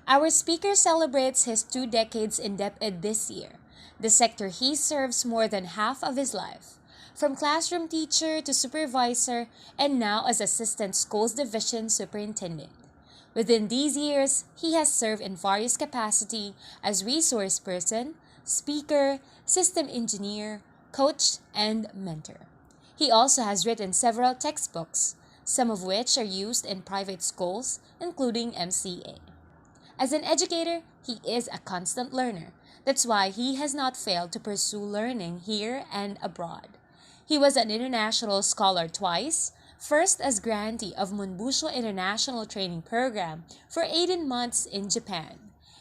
Our speaker celebrates his 2 decades in DepEd this year, the sector he serves more than half of his life. From classroom teacher to supervisor, and now as Assistant Schools Division Superintendent. Within these years, he has served in various capacity as resource person, speaker, system engineer, coach, and mentor. He also has written several textbooks, some of which are used in private schools, including MCA. As an educator, he is a constant learner. That's why he has not failed to pursue learning here and abroad. He was an international scholar twice, first as grantee of Monbusho International Training Program for 18 months in Japan,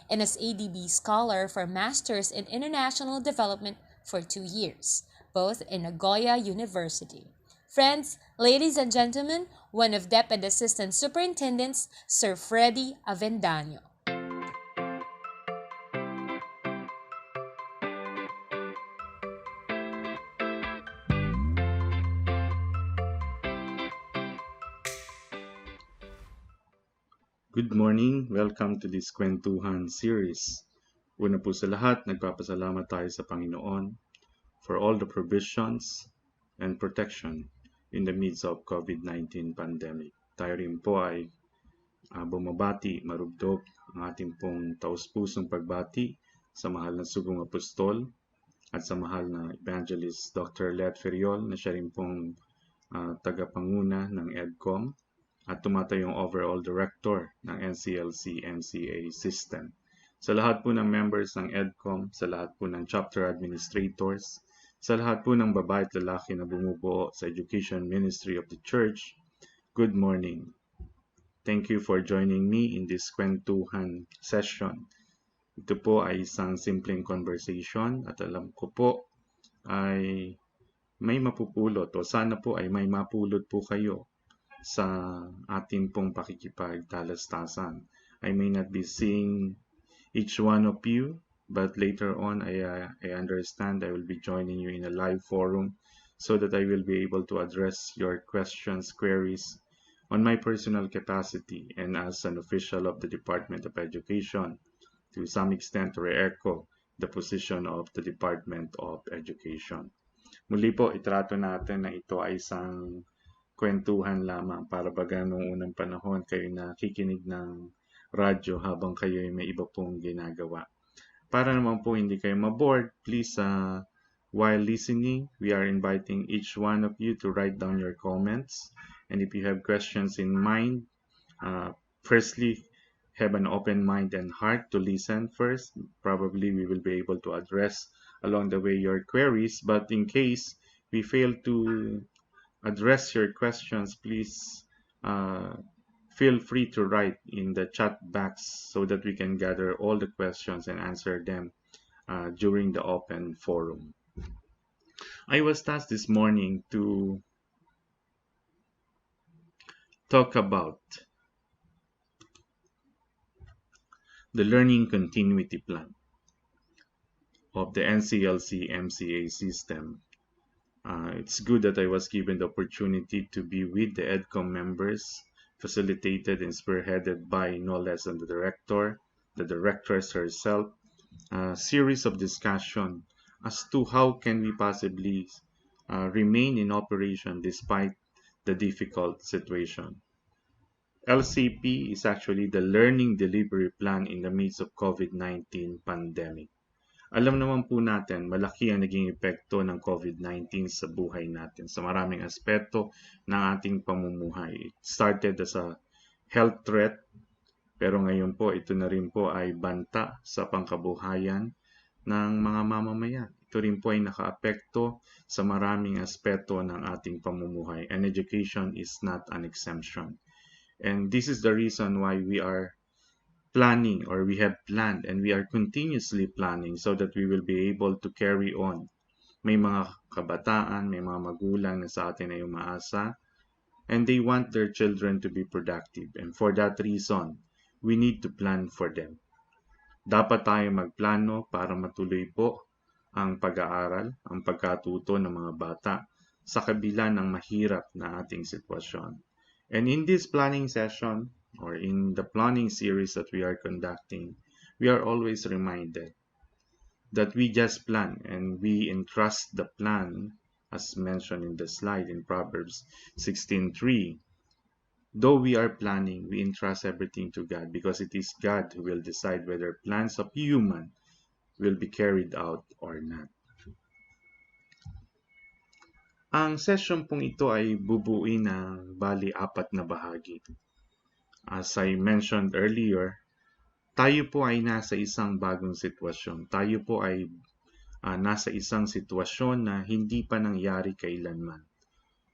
and as ADB Scholar for Masters in International Development for 2 years, both in Nagoya University. Friends, ladies and gentlemen, one of DepEd Assistant Superintendents, Sir Fredie Avendaño. Good morning! Welcome to this Kwentuhan series. Una po sa lahat, nagpapasalamat tayo sa Panginoon for all the provisions and protection in the midst of COVID-19 pandemic. Tayo rin po ay bumabati, marubdob ang ating pong taus-pusong pagbati sa mahal na sugong apostol at sa mahal na evangelist Dr. Let Feriol na siya rin pong tagapanguna ng EDCOM at tumatayong overall director ng NCLC-MCA system. Sa lahat po ng members ng EDCOM, sa lahat po ng chapter administrators, sa lahat po ng babae at lalaki na bumubuo sa Education Ministry of the Church, good morning. Thank you for joining me in this kwentuhan session. Ito po ay isang simpleng conversation at alam ko po ay may mapupulot o sana po ay may mapulot po kayo sa ating pong pakikipagtalastasan. I may not be seeing each one of you, but later on I understand I will be joining you in a live forum so that I will be able to address your questions, queries on my personal capacity and as an official of the Department of Education, to some extent re-echo the position of the Department of Education. Muli po, itrato natin na ito ay isang kwentuhan lamang para baga noong unang panahon kayo nakikinig ng radyo habang kayo ay may iba pong ginagawa. Para naman po hindi kayo maboard, please while listening, we are inviting each one of you to write down your comments. And if you have questions in mind, firstly, have an open mind and heart to listen first. Probably we will be able to address along the way your queries, but in case we fail to address your questions, please feel free to write in the chat box so that we can gather all the questions and answer them during the open forum. I was tasked this morning to talk about the learning continuity plan of the NCLC-MCA system. It's good that I was given the opportunity to be with the EDCOM members, facilitated and spearheaded by no less than the directress herself, a series of discussion as to how can we possibly remain in operation despite the difficult situation. LCP is actually the Learning Delivery Plan in the midst of COVID-19 pandemic. Alam naman po natin, malaki ang naging epekto ng COVID-19 sa buhay natin sa maraming aspeto ng ating pamumuhay. It started as a health threat, pero ngayon po ito na rin po ay banta sa pangkabuhayan ng mga mamamayan. Ito rin po ay nakaapekto sa maraming aspeto ng ating pamumuhay, and education is not an exemption. And this is the reason why we are planning, or we have planned and we are continuously planning so that we will be able to carry on. May mga kabataan, may mga magulang na sa atin ay umaasa and they want their children to be productive, and for that reason we need to plan for them. Dapat tayo magplano para matuloy po ang pag-aaral, ang pagkatuto ng mga bata sa kabila ng mahirap na ating sitwasyon. And in this planning session, or in the planning series that we are conducting, we are always reminded that we just plan and we entrust the plan, as mentioned in the slide in Proverbs 16:3. Though we are planning, we entrust everything to God because it is God who will decide whether plans of human will be carried out or not. Ang session pong ito ay bubuin ng bali 4 na bahagi. As I mentioned earlier, tayo po ay nasa isang bagong sitwasyon. Tayo po ay nasa isang sitwasyon na hindi pa nangyari kailanman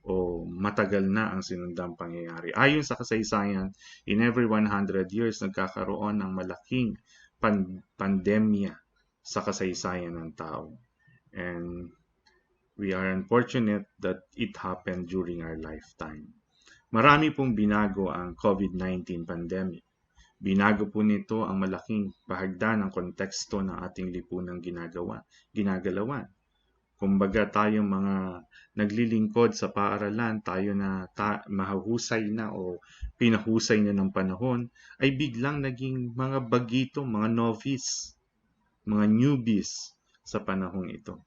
o matagal na ang sinundang pangyayari. Ayon sa kasaysayan, in every 100 years nagkakaroon ng malaking pandemya sa kasaysayan ng tao. And we are unfortunate that it happened during our lifetime. Marami pong binago ang COVID-19 pandemic. Binago po nito ang malaking bahagdan ng konteksto ng ating lipunang ginagalawan. Kumbaga tayong mga naglilingkod sa paaralan, tayo na mahusay na o pinahusay na ng panahon, ay biglang naging mga bagito, mga novice, mga newbies sa panahong ito.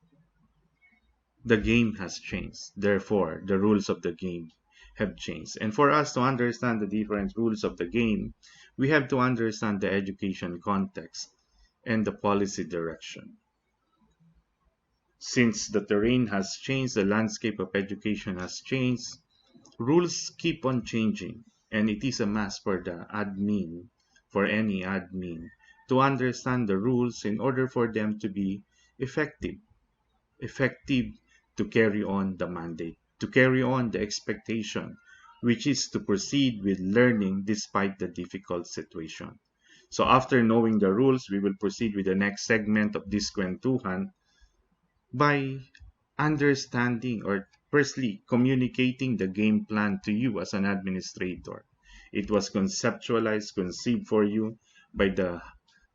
The game has changed. Therefore, the rules of the game have changed. And for us to understand the different rules of the game, we have to understand the education context and the policy direction. Since the terrain has changed, the landscape of education has changed, rules keep on changing, and it is a must for the admin, for any admin, to understand the rules in order for them to be effective to carry on the mandate, to carry on the expectation, which is to proceed with learning despite the difficult situation. So after knowing the rules, we will proceed with the next segment of this kwentuhan by understanding or firstly communicating the game plan to you as an administrator. It was conceived for you by the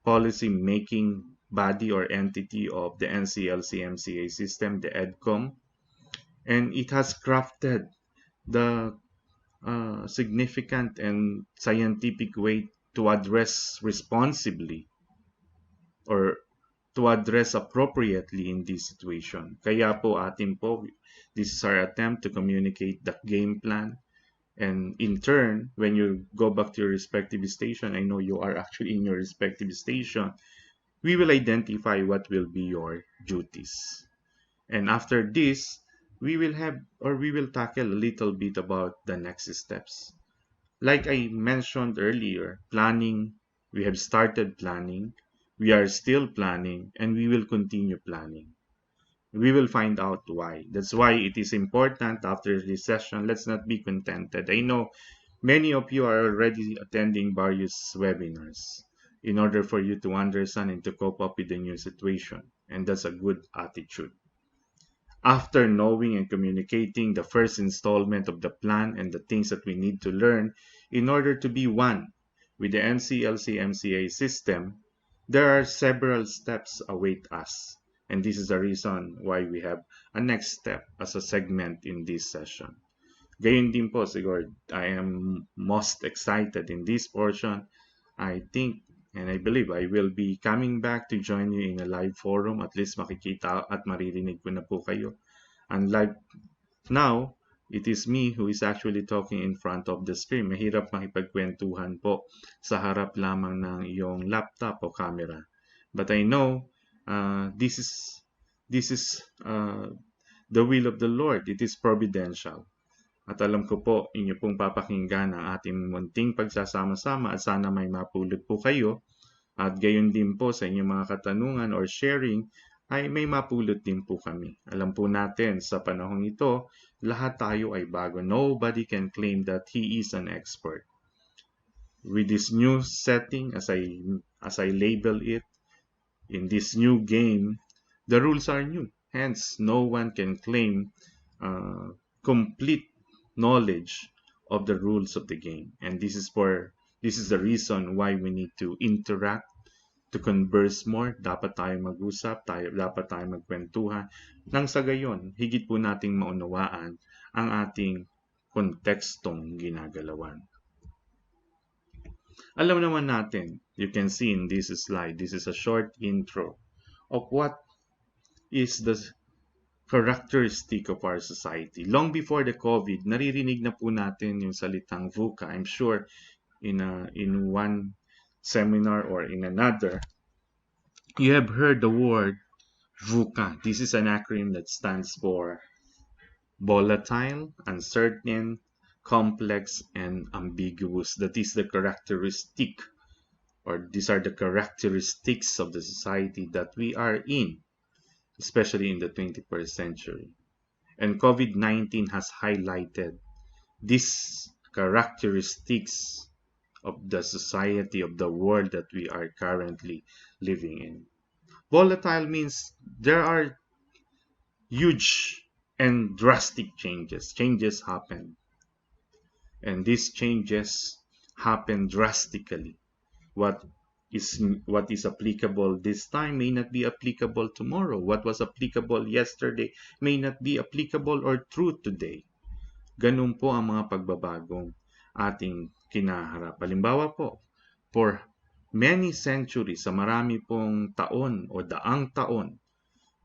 policy making body or entity of the NCLC-MCA system, the EDCOM, and it has crafted the significant and scientific way to address responsibly or to address appropriately in this situation. Kaya po this is our attempt to communicate the game plan. And in turn, when you go back to your respective station, I know you are actually in your respective station, we will identify what will be your duties. And after this, we will tackle a little bit about the next steps. Like I mentioned earlier, planning, we have started planning, we are still planning, and we will continue planning. We will find out why. That's why it is important after this session, let's not be contented. I know many of you are already attending various webinars in order for you to understand and to cope up with the new situation. And that's a good attitude. After knowing and communicating the first installment of the plan and the things that we need to learn in order to be one with the NCLC-MCA system, there are several steps await us. And this is the reason why we have a next step as a segment in this session. Gayon din po, siguro, I am most excited in this portion. I think and I believe I will be coming back to join you in a live forum. At least makikita at maririnig ko na po kayo. Unlike now, it is me who is actually talking in front of the screen. Mahirap makipagkwentuhan po sa harap lamang ng iyong laptop o camera. But I know this is the will of the Lord. It is providential. At alam ko po, inyo pong papakinggan ang ating munting pagsasama-sama at sana may mapulot po kayo. At gayon din po sa inyong mga katanungan or sharing ay may mapulot din po kami. Alam po natin sa panahong ito, lahat tayo ay bago. Nobody can claim that he is an expert. With this new setting, as I label it, in this new game, the rules are new. Hence, no one can claim complete knowledge of the rules of the game. And this is the reason why we need to interact, to converse more. Dapat tayo mag-usap, dapat tayo magkwentuhan. Nang sa gayon, higit po nating maunawaan ang ating kontekstong ginagalawan. Alam naman natin, you can see in this slide, this is a short intro of what is the characteristic of our society. Long before the COVID, naririnig na po natin yung salitang VUCA. I'm sure in one seminar or in another, you have heard the word VUCA. This is an acronym that stands for volatile, uncertain, complex, and ambiguous. That is the characteristic, or these are the characteristics of the society that we are in, especially in the 21st century. And COVID-19 has highlighted these characteristics of the society, of the world that we are currently living in. Volatile means there are huge and drastic changes. Changes happen. And these changes happen drastically. What what is applicable this time may not be applicable tomorrow. What was applicable yesterday may not be applicable or true today. Ganun po ang mga pagbabagong ating kinaharap. Halimbawa po, for many centuries, sa marami pong taon o daang taon,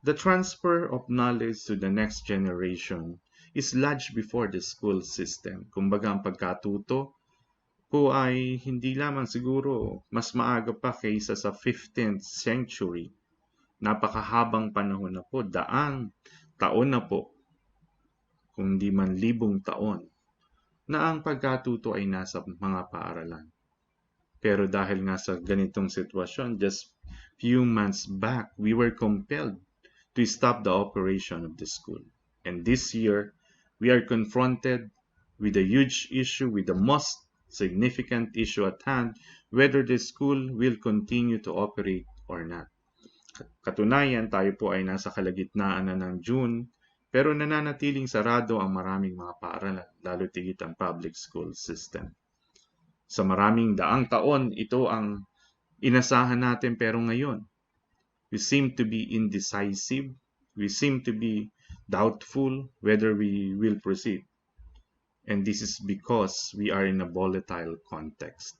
the transfer of knowledge to the next generation is lodged before the school system. Kumbaga, ang pagkatuto po ay hindi lamang siguro mas maaga pa kaysa sa 15th century. Napakahabang panahon na po, daang taon na po, kung di man libong taon, na ang pagkatuto ay nasa mga paaralan. Pero dahil nga sa ganitong sitwasyon, just few months back, we were compelled to stop the operation of the school. And this year, we are confronted with a huge issue, with the most significant issue at hand, whether the school will continue to operate or not. Katunayan, tayo po ay nasa kalagitnaan na ng June, pero nananatiling sarado ang maraming mga paaralan, lalo tigit ang public school system. Sa maraming daang taon, ito ang inasahan natin, pero ngayon, we seem to be indecisive. We seem to be doubtful whether we will proceed. And this is because we are in a volatile context.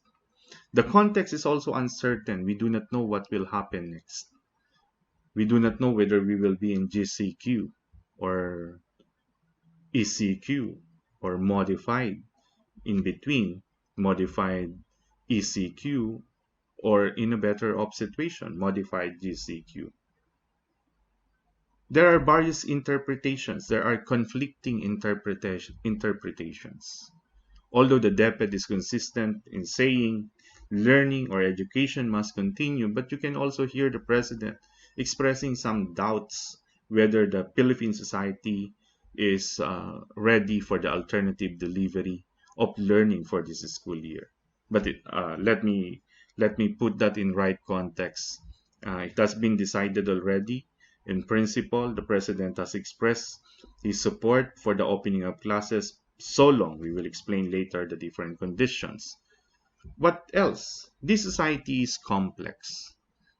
The context is also uncertain. We do not know what will happen next. We do not know whether we will be in GCQ or ECQ or modified in between, modified ECQ, or in a better off situation, modified GCQ. There are various interpretations. There are conflicting interpretations. Although the DepEd is consistent in saying learning or education must continue, but you can also hear the President expressing some doubts whether the Philippine society is ready for the alternative delivery of learning for this school year. But let me put that in right context. It has been decided already. In principle, the President has expressed his support for the opening of classes so long. We will explain later the different conditions. What else? This society is complex.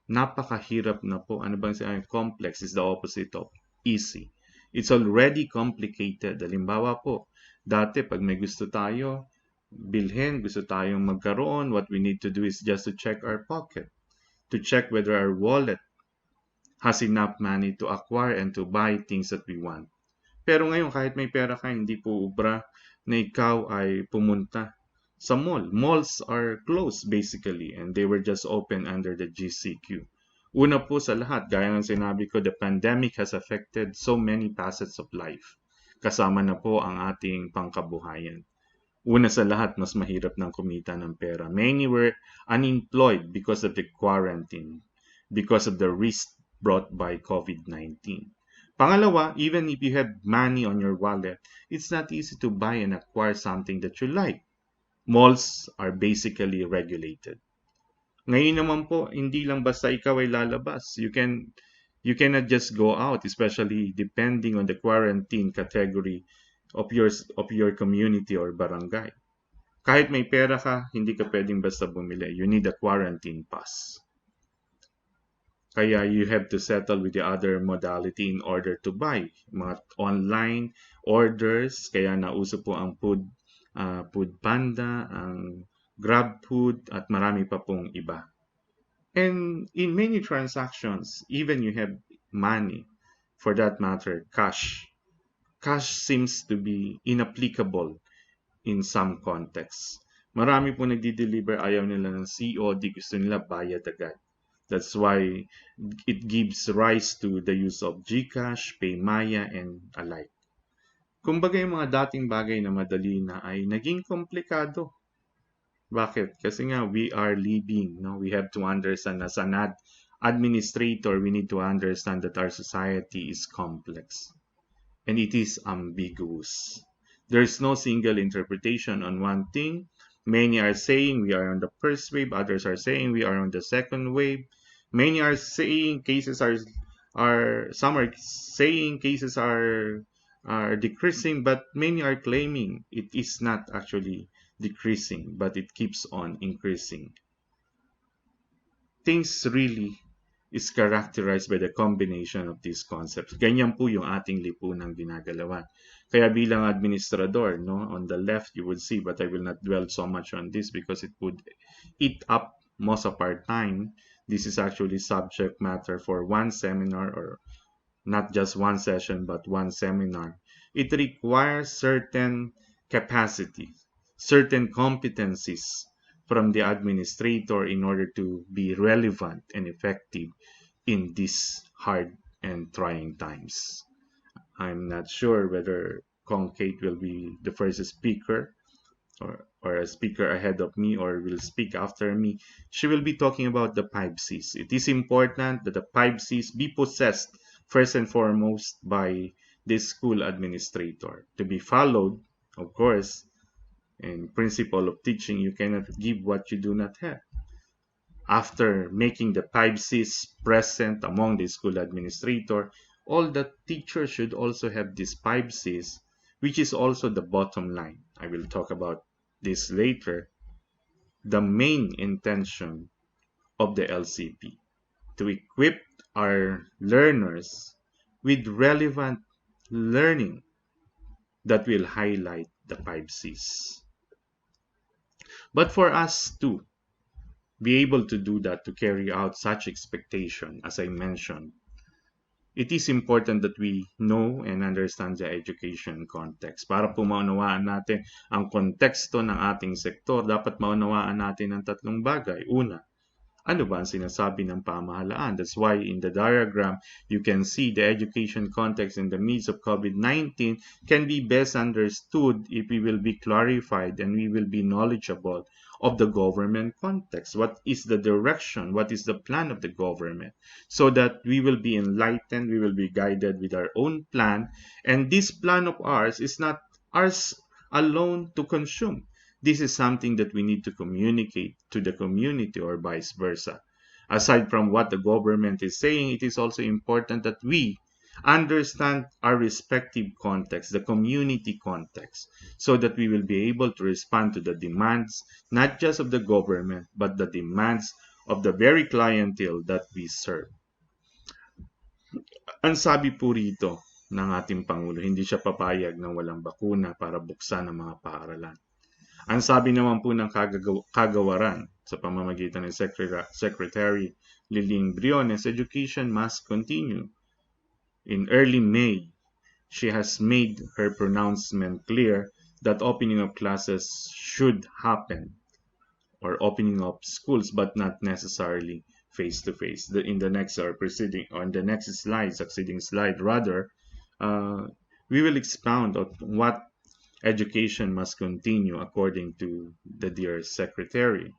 Napakahirap na po. Ano bang sinabi? Complex is the opposite of easy. It's already complicated. Halimbawa po, dati pag may gusto tayo bilhin, gusto tayong magkaroon, what we need to do is just to check our pocket, to check whether our wallet has enough money to acquire and to buy things that we want. Pero ngayon, kahit may pera ka, hindi po ubra na ikaw ay pumunta sa mall. Malls are closed basically, and they were just open under the GCQ. Una po sa lahat, gaya ng sinabi ko, the pandemic has affected so many facets of life. Kasama na po ang ating pangkabuhayan. Una sa lahat, mas mahirap ng kumita ng pera. Many were unemployed because of the quarantine, because of the risk brought by COVID-19. Pangalawa, even if you have money on your wallet, it's not easy to buy and acquire something that you like. Malls are basically regulated. Ngayon naman po, hindi lang basta ikaw ay lalabas. You cannot just go out, especially depending on the quarantine category of your community or barangay. Kahit may pera ka, hindi ka pwedeng basta bumili. You need a quarantine pass. Kaya you have to settle with the other modality in order to buy. Mga online orders, kaya nauso po ang Food Panda, ang grab food, at marami pa pong iba. And in many transactions, even you have money, for that matter, cash seems to be inapplicable in some contexts. Marami po nagdi-deliver, ayaw nila ng COD, gusto nila bayad agad. That's why it gives rise to the use of GCash, PayMaya, and alike. Kumbaga yung mga dating bagay na madali na ay naging komplikado. Bakit? Kasi nga we are living, no? We have to understand as an administrator, we need to understand that our society is complex and it is ambiguous. There's no single interpretation on one thing. Many are saying we are on the first wave, others are saying we are on the second wave. Many are saying cases are some are saying cases are decreasing, but many are claiming it is not actually decreasing, but it keeps on increasing. Things really is characterized by the combination of these concepts. Ganyan po yung ating lipunang ginagalawan. Kaya bilang administrador, no, on the left you would see, but I will not dwell so much on this because it would eat up most of our time. This is actually subject matter for one seminar, or not just one session, but one seminar. It requires certain capacity, certain competencies from the administrator in order to be relevant and effective in these hard and trying times. I'm not sure whether Kong Kate will be the first speaker, or a speaker ahead of me, or will speak after me. She will be talking about the 5 C's. It is important that the 5 C's be possessed first and foremost by the school administrator, to be followed, of course, in principle of teaching, you cannot give what you do not have. After making the 5 C's present among the school administrator, all the teachers should also have these 5 C's, which is also the bottom line. I will talk about this later. The main intention of the LCP, to equip our learners with relevant learning that will highlight the 5 C's. But for us to be able to do that, to carry out such expectation, as I mentioned, it is important that we know and understand the education context. Para po maunawaan natin ang konteksto ng ating sektor, dapat maunawaan natin ang tatlong bagay. Una, ano ba ang sinasabi ng pamahalaan? That's why in the diagram, you can see the education context in the midst of COVID-19 can be best understood if we will be clarified and we will be knowledgeable of the government context. What is the direction? What is the plan of the government? So that we will be enlightened, we will be guided with our own plan. And this plan of ours is not ours alone to consume. This is something that we need to communicate to the community, or vice versa. Aside from what the government is saying, it is also important that we understand our respective context, the community context, so that we will be able to respond to the demands, not just of the government, but the demands of the very clientele that we serve. Ang sabi po rito ng ating Pangulo, hindi siya papayag na walang bakuna para buksan ang mga paaralan. Ang sabi naman po ng kagawaran sa pamamagitan ng Secretary Liling Briones, education must continue. In early May, she has made her pronouncement clear that opening of classes should happen, or opening of schools, but not necessarily face-to-face. In the next or preceding, or in the next slide, succeeding slide rather, we will expound on what education must continue according to the dear Secretary.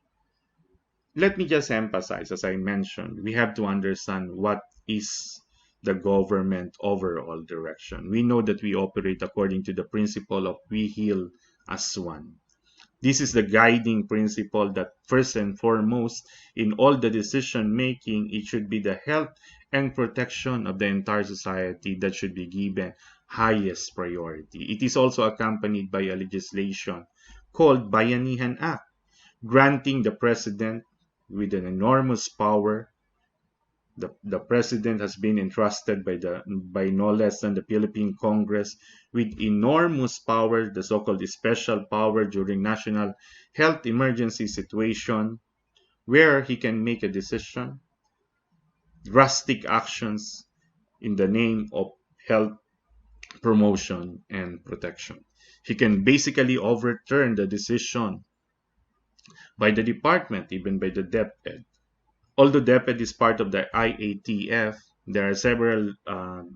Let me just emphasize, as I mentioned, we have to understand what is the government overall direction. We know that we operate according to the principle of we heal as one. This is the guiding principle that first and foremost in all the decision making, it should be the health and protection of the entire society that should be given highest priority. It is also accompanied by a legislation called Bayanihan Act, granting the President with an enormous power The president has been entrusted by no less than the Philippine Congress with enormous power, the so-called special power during national health emergency situation, where he can make a decision, drastic actions in the name of health promotion and protection. He can basically overturn the decision by the department, even by the DepEd. Although DepEd is part of the IATF, there are several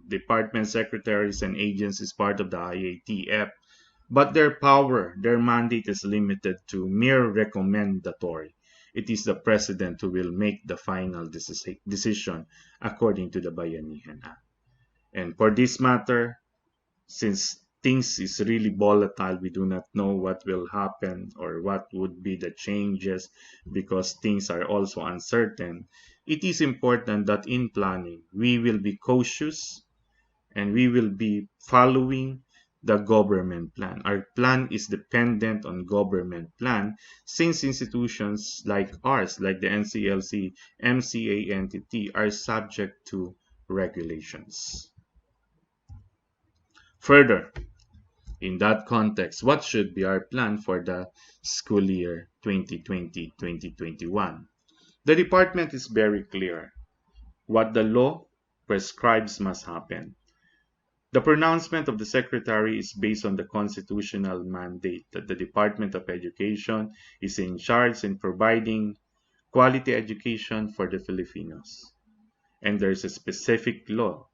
department secretaries and agencies part of the IATF, but their power, their mandate is limited to mere recommendatory. It is the president who will make the final decision according to the Bayanihan Act. And for this matter, since things is really volatile, we do not know what will happen or what would be the changes because things are also uncertain. It is important that in planning we will be cautious and we will be following the government plan. Our plan is dependent on government plan since institutions like ours, like the NCLC, MCA entity, are subject to regulations. Further, in that context, what should be our plan for the school year 2020-2021? The department is very clear. What the law prescribes must happen. The pronouncement of the Secretary is based on the constitutional mandate that the Department of Education is in charge in providing quality education for the Filipinos. And there is a specific law,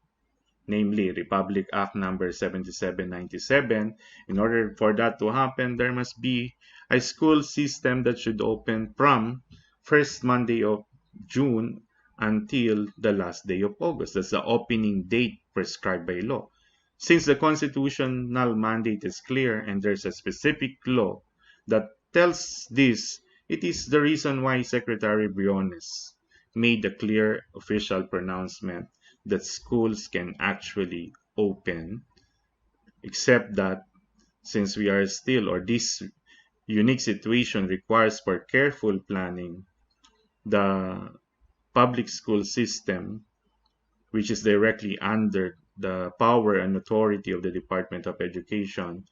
namely Republic Act number 7797. In order for that to happen, there must be a school system that should open from first Monday of June until the last day of August. That's the opening date prescribed by law. Since the constitutional mandate is clear and there's a specific law that tells this, it is the reason why Secretary Briones made a clear official pronouncement that schools can actually open, except that since we are still, or this unique situation requires for careful planning, the public school system, which is directly under the power and authority of the Department of Education,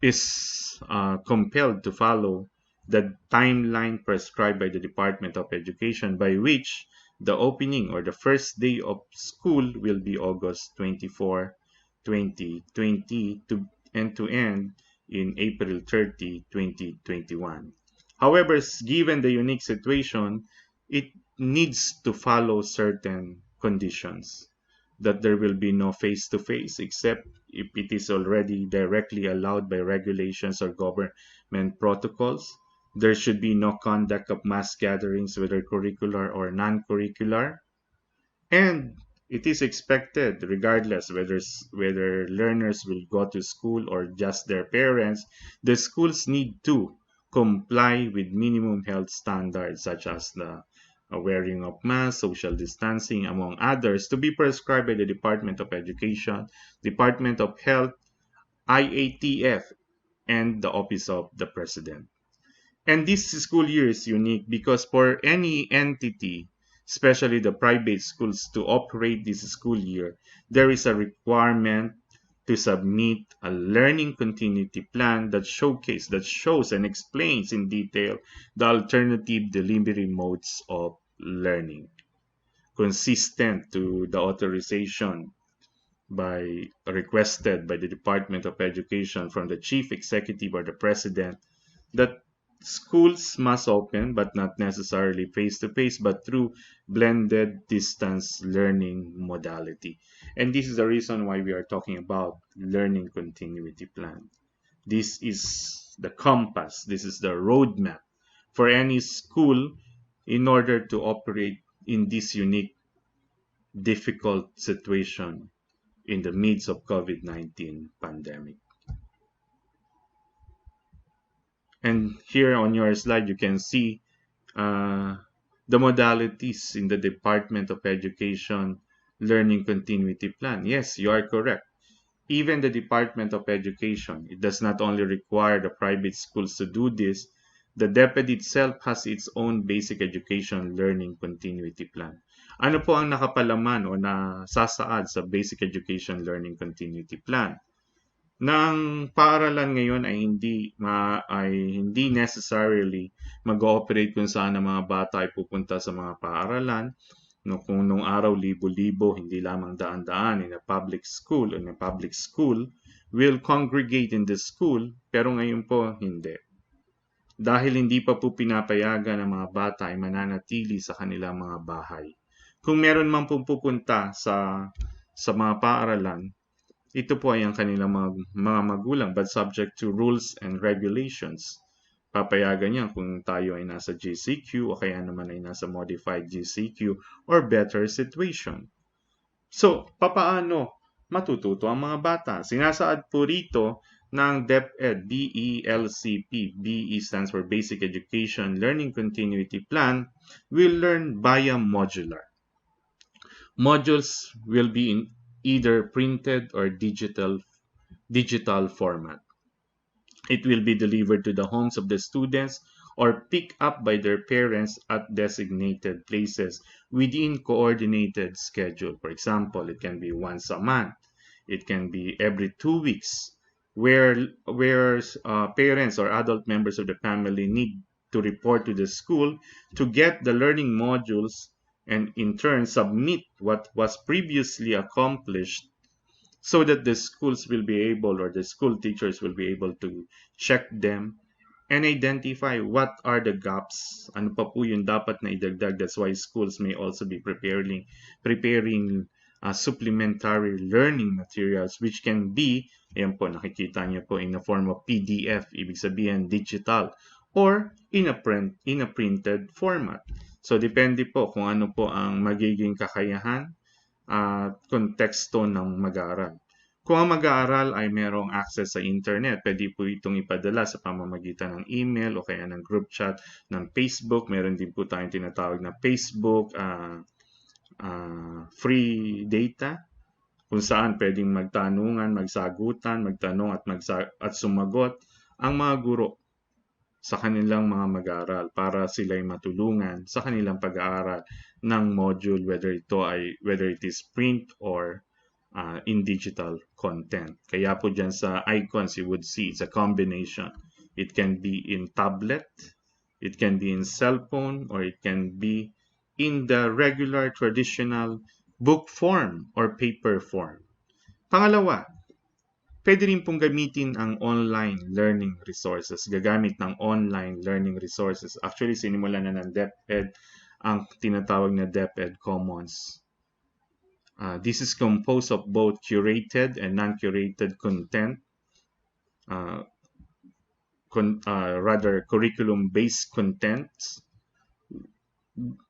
is compelled to follow the timeline prescribed by the Department of Education, by which the opening or the first day of school will be August 24, 2020, and to end in April 30, 2021. However, given the unique situation, it needs to follow certain conditions, that there will be no face-to-face except if it is already directly allowed by regulations or government protocols. There should be no conduct of mass gatherings, whether curricular or non-curricular. And it is expected, regardless whether learners will go to school or just their parents, the schools need to comply with minimum health standards such as the wearing of masks, social distancing, among others, to be prescribed by the Department of Education, Department of Health, IATF, and the Office of the President. And this school year is unique because for any entity, especially the private schools, to operate this school year, there is a requirement to submit a learning continuity plan that shows and explains in detail the alternative delivery modes of learning, consistent to the authorization requested by the Department of Education from the Chief Executive or the President, that schools must open, but not necessarily face-to-face, but through blended distance learning modality. And this is the reason why we are talking about learning continuity plan. This is the compass, this is the roadmap for any school in order to operate in this unique, difficult situation in the midst of COVID-19 pandemic. And here on your slide, you can see the modalities in the Department of Education Learning Continuity Plan. Yes, you are correct. Even the Department of Education, it does not only require the private schools to do this, The DepEd itself has its own basic education learning continuity plan. Ano po ang nakapalaman o nasasaad sa basic education learning continuity plan? Ng paaralan ngayon ay hindi necessarily mag-ooperate kung saan ang mga bata ay pupunta sa mga paaralan. No, kung nung araw libo-libo, hindi lamang daan-daan in a public school will congregate in the school, pero ngayon po hindi. Dahil hindi pa po pinapayagan ng mga bata ay mananatili sa kanilang mga bahay. Kung meron man pong pupunta sa mga paaralan, ito po ay ang kanilang mga magulang, but subject to rules and regulations. Papayagan niya kung tayo ay nasa GCQ o kaya naman ay nasa modified GCQ or better situation. So, papaano matututo ang mga bata? Sinasaad po rito ng DepEd, BELCP. BE stands for Basic Education Learning Continuity Plan, will learn via modular. Modules will be in either printed or digital format. It will be delivered to the homes of the students or picked up by their parents at designated places within coordinated schedule. For example, it can be once a month. It can be every 2 weeks, where parents or adult members of the family need to report to the school to get the learning modules and in turn submit what was previously accomplished, so that the schools will be able, or the school teachers will be able to check them and identify what are the gaps. Ano pa po yung dapat na idagdag. That's why schools may also be preparing supplementary learning materials, which can be, ayan po, nakikita niyo po, in the form of PDF, ibig sabihin digital, or in a printed format. So depende po kung ano po ang magiging kakayahan at konteksto ng mag-aaral. Kung ang mag-aaral ay merong access sa internet, pwede po itong ipadala sa pamamagitan ng email o kaya ng group chat ng Facebook. Meron din po tayong tinatawag na Facebook free data, kung saan pwedeng magtanungan, magsagutan, magtanong at sumagot ang mga guro sa kanilang mga mag-aaral para sila'y matulungan sa kanilang pag-aaral ng module, whether it is print or in digital content. Kaya po dyan sa icons, you would see it's a combination. It can be in tablet, it can be in cellphone, or it can be in the regular traditional book form or paper form. Pangalawa, pwede rin pong gamitin ang online learning resources. Gagamit ng online learning resources. Actually, sinimulan na ng DepEd ang tinatawag na DepEd Commons. This is composed of both curated and non-curated content, curriculum-based contents,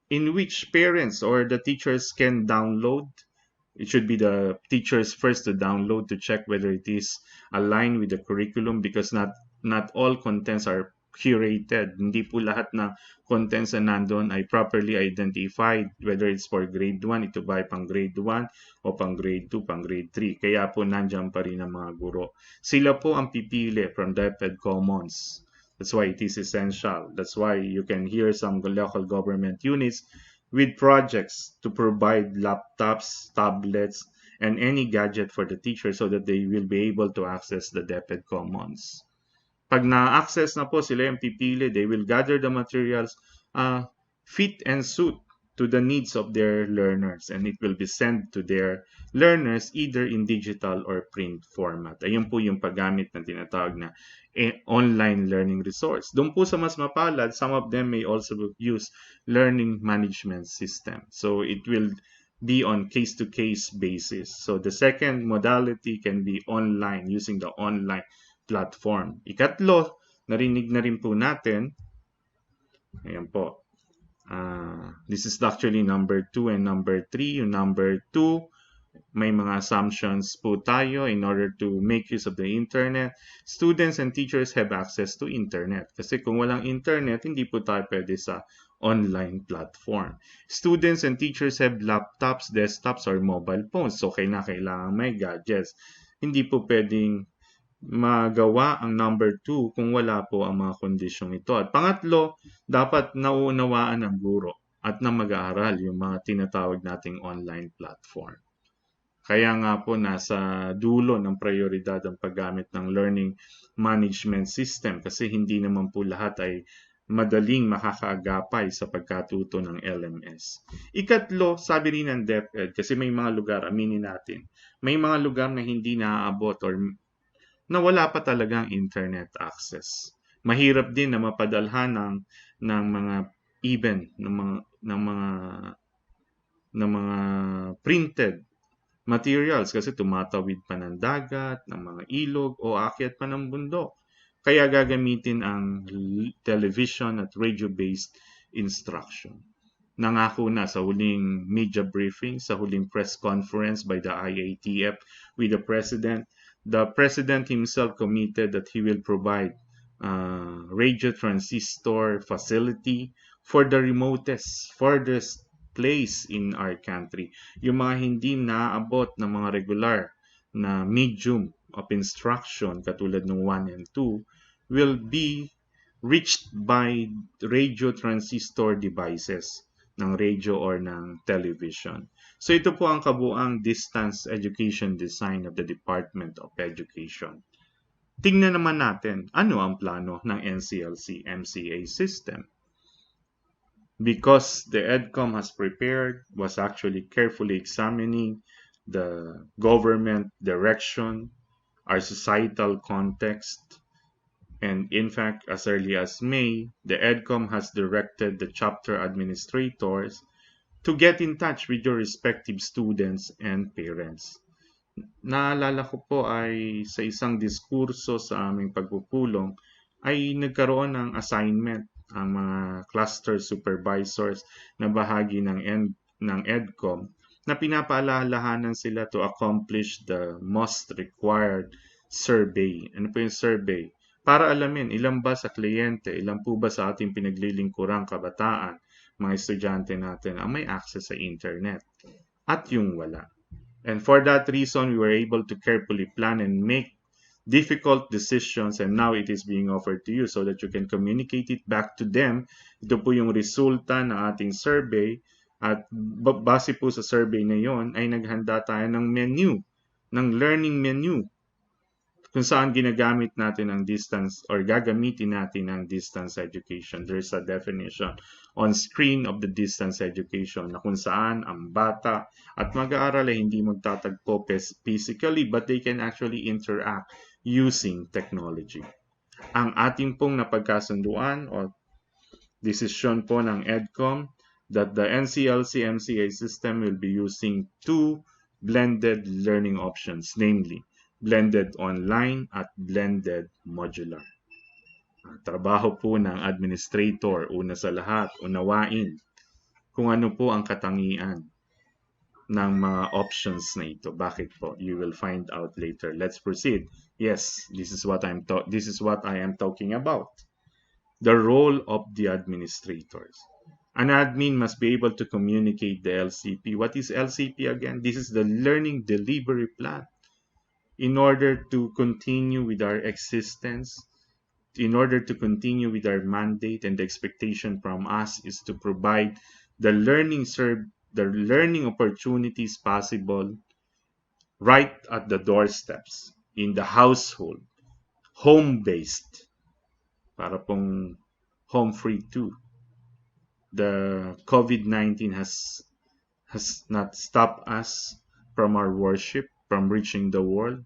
in which parents or the teachers can download. It should be the teachers first to download to check whether it is aligned with the curriculum, because not all contents are curated. Hindi po lahat ng contents na nandun ay properly identified, whether it's for grade 1, ito ba ay pang grade 1 o pang grade 2, pang grade 3. Kaya po nandiyan pa rin ang mga guro. Sila po ang pipili from DepEd Commons. That's why it is essential. That's why you can hear some local government units with projects to provide laptops, tablets, and any gadget for the teacher so that they will be able to access the DepEd Commons. Pag na-access na po, sila yung pipili, they will gather the materials fit and suit to the needs of their learners, and it will be sent to their learners either in digital or print format. Ayun po yung paggamit na tinatawag na online learning resource. Doon po sa mas mapalad, some of them may also use learning management system. So it will be on case-to-case basis. So the second modality can be online, using the online platform. Ikatlo, narinig na rin po natin, ayan po, this is actually number 2 and number 3. Yung number 2, may mga assumptions po tayo in order to make use of the internet. Students and teachers have access to internet. Kasi kung walang internet, hindi po tayo pwede sa online platform. Students and teachers have laptops, desktops, or mobile phones. So, kailangan may gadgets. Hindi po pwedeng magawa ang number 2 kung wala po ang mga kondisyong ito. At pangatlo, dapat nauunawaan ng guro at ng mag-aaral yung mga tinatawag nating online platform. Kaya nga po nasa dulo ng prioridad ang paggamit ng learning management system kasi hindi naman po lahat ay madaling makakaagapay sa pagkatuto ng LMS. Ikatlo, sabi rin ng DepEd, kasi may mga lugar, aminin natin, may mga lugar na hindi naaabot or na wala pa talagang internet access. Mahirap din na mapadalhan ng mga even ng mga printed materials kasi tumatawid pa ng dagat, ng mga ilog o aakyat pa ng bundok. Kaya gagamitin ang television at radio-based instruction. Nangako na sa huling media briefing, sa huling press conference by the IATF with the President himself committed that he will provide radio transistor facility for the remotest, furthest place in our country. Yung mga hindi naaabot ng mga regular na medium of instruction katulad ng 1 and 2 will be reached by radio transistor devices ng radio or ng television. So ito po ang kabuang distance education design of the Department of Education. Tingnan naman natin ano ang plano ng NCLC-MCA system. Because the EDCOM has prepared, was actually carefully examining the government direction, our societal context, and in fact, as early as May, the EDCOM has directed the chapter administrators to get in touch with your respective students and parents. Naalala ko po ay sa isang diskurso sa aming pagpupulong ay nagkaroon ng assignment ang mga cluster supervisors na bahagi ng EDCOM na pinapaalalahanan sila to accomplish the most required survey. Ano po yung survey? Para alamin ilan ba sa kliyente, ilan po ba sa ating pinaglilingkurang kabataan, mga estudyante natin ang may access sa internet at yung wala. And for that reason, we were able to carefully plan and make difficult decisions, and now it is being offered to you so that you can communicate it back to them. Ito po yung resulta ng ating survey at base po sa survey na yon ay naghanda tayo ng menu, ng learning menu kung saan ginagamit natin ang distance or gagamitin natin ang distance education. There's a definition on screen of the distance education na kung saan ang bata at mag-aaral ay hindi magtatagpo physically but they can actually interact using technology. Ang ating pong napagkasunduan o desisyon po ng EDCOM that the NCLC-MCA system will be using two blended learning options, namely blended online at blended modular. Trabaho po ng administrator, una sa lahat, unawain kung ano po ang katangian ng mga options na ito. Bakit po? You will find out later. Let's proceed. Yes, this is what I am talking about. The role of the administrators. An admin must be able to communicate the LCP. What is LCP again? This is the Learning Delivery Plan. In order to continue with our existence, in order to continue with our mandate, and the expectation from us is to provide the learning opportunities possible right at the doorsteps, in the household, home-based, para pong home free too. The COVID-19 has not stopped us from our worship, from reaching the world,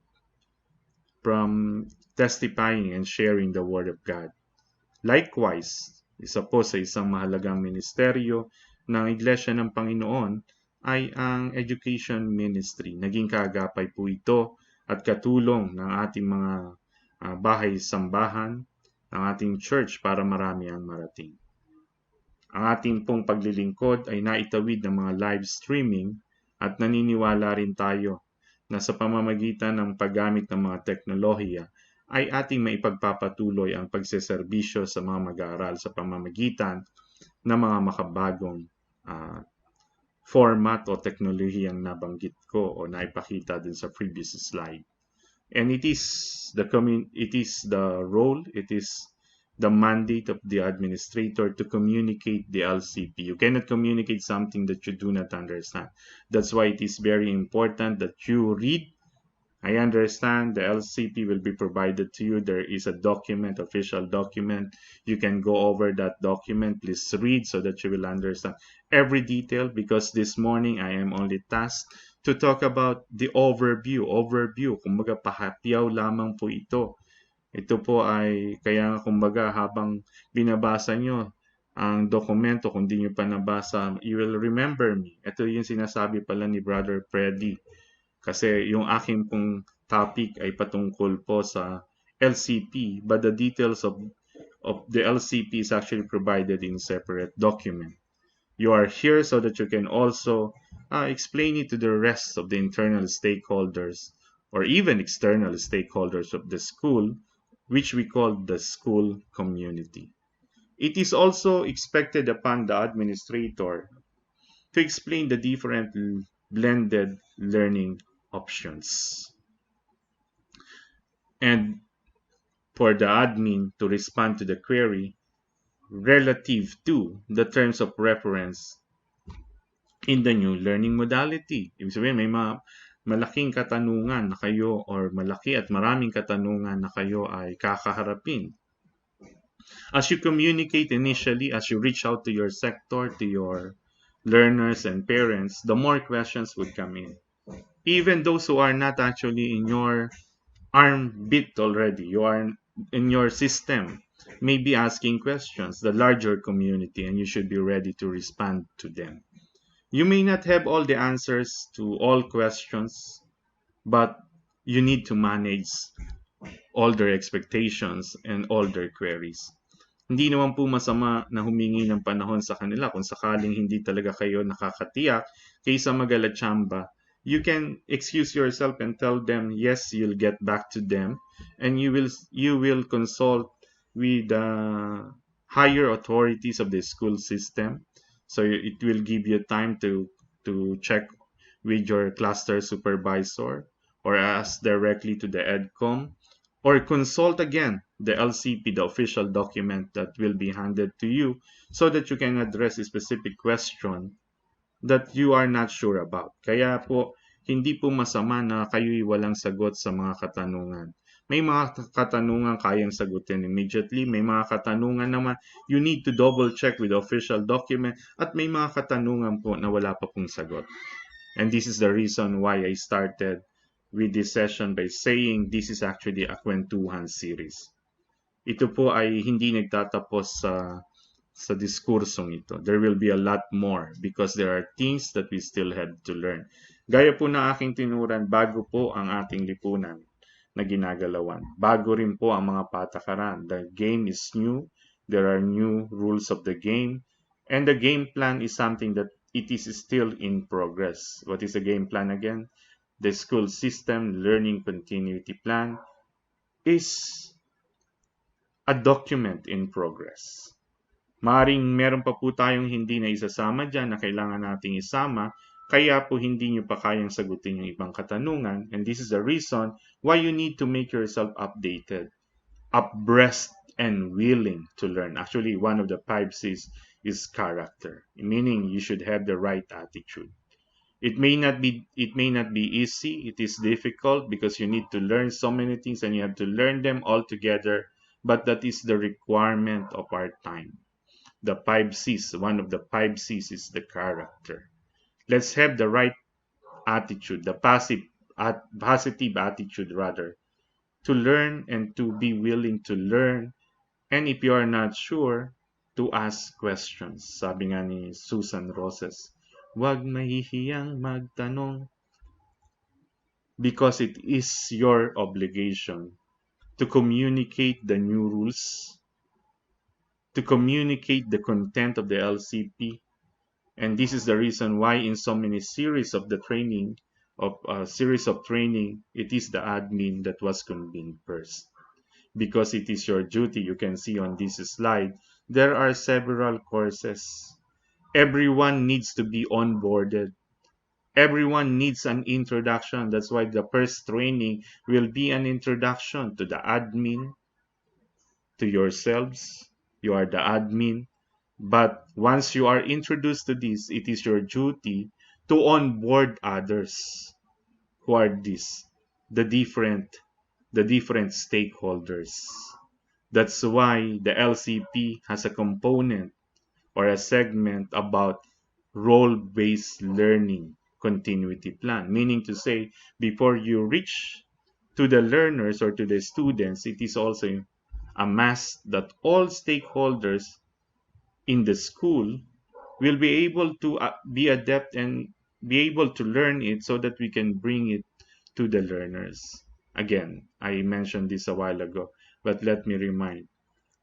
from testifying and sharing the Word of God. Likewise, isa po sa isang mahalagang ministeryo ng Iglesia ng Panginoon ay ang education ministry. Naging kaagapay po ito at katulong ng ating mga bahay-sambahan, ng ating church para marami ang marating. Ang ating pong paglilingkod ay naitawid ng mga live streaming at naniniwala rin tayo na sa pamamagitan ng paggamit ng mga teknolohiya ay ating maipagpapatuloy ang pagseserbisyo sa mga mag-aaral sa pamamagitan ng mga makabagong format o teknolohiyang nabanggit ko o naipakita din sa previous slide. and it is the role, it is the mandate of the administrator to communicate the LCP. You cannot communicate something that you do not understand. That's why it is very important that you read. I understand the LCP will be provided to you. There is a document, official document. You can go over that document. Please read so that you will understand every detail, because this morning I am only tasked to talk about the overview. Overview, kumbaga pahapyaw lamang po ito. Ito po ay kaya kumbaga habang binabasa nyo ang dokumento, kung di nyo pa nabasa, you will remember me. Ito yung sinasabi pala ni Brother Fredie. Kasi yung aking pong topic ay patungkol po sa LCP, but the details of the LCP is actually provided in separate document. You are here so that you can also explain it to the rest of the internal stakeholders or even external stakeholders of the school, which we call the school community. It is also expected upon the administrator to explain the different blended learning options, and for the admin to respond to the query relative to the terms of reference in the new learning modality. Ibig sabihin, may malaking katanungan na kayo or malaki at maraming katanungan na kayo ay kakaharapin. As you communicate initially, as you reach out to your sector, to your learners and parents, the more questions would come in. Even those who are not actually in your armpit already, you are in your system, may be asking questions, the larger community, and you should be ready to respond to them. You may not have all the answers to all questions, but you need to manage all their expectations and all their queries. Hindi naman po masama na humingi ng panahon sa kanila kung sakaling hindi talaga kayo nakakatiyak kaysa mag-alatsamba. You can excuse yourself and tell them yes, you'll get back to them, and you will consult with the higher authorities of the school system. So it will give you time to check with your cluster supervisor or ask directly to the EDCOM, or consult again the LCP, the official document that will be handed to you, so that you can address a specific question that you are not sure about. Kaya po, hindi po masama na kayo'y walang sagot sa mga katanungan. May mga katanungan kayang sagutin immediately, may mga katanungan naman you need to double check with the official document, at may mga katanungan po na wala pa pong sagot. And this is the reason why I started with this session by saying this is actually a kwentuhan series. Ito po ay hindi nagtatapos sa diskursong ito. There will be a lot more because there are things that we still have to learn. Gaya po na aking tinuran, bago po ang ating lipunan na ginagalawan. Bago rin po ang mga patakaran. The game is new. There are new rules of the game. And the game plan is something that it is still in progress. What is the game plan again? The school system learning continuity plan is a document in progress. Maaring meron pa po tayong hindi na isasama dyan na kailangan nating isama, kaya po hindi nyo pa kayang sagutin yung ibang katanungan, and this is the reason why you need to make yourself updated, abreast, and willing to learn. Actually, one of the 5 C's is character, meaning you should have the right attitude. It may not be easy. It is difficult because you need to learn so many things and you have to learn them all together, but that is the requirement of our time. The 5 C's, one of the 5 C's is the character. Let's have the right attitude, the positive attitude rather, to learn and to be willing to learn. And if you are not sure, to ask questions. Sabi nga ni Susan Roses, huwag mahihiyang magtanong, because it is your obligation to communicate the new rules, to communicate the content of the LCP. And this is the reason why in so many series of training, it is the admin that was convened first. Because it is your duty. You can see on this slide, there are several courses. Everyone needs to be onboarded. Everyone needs an introduction. That's why the first training will be an introduction to the admin, to yourselves. You are the admin. But once you are introduced to this, it is your duty to onboard others. Who are these? The different the different stakeholders. That's why the LCP has a component or a segment about role-based learning continuity plan, meaning to say before you reach to the learners or to the students, it is also a must that all stakeholders in the school will be able to be adept and be able to learn it so that we can bring it to the learners. Again, I mentioned this a while ago, but let me remind,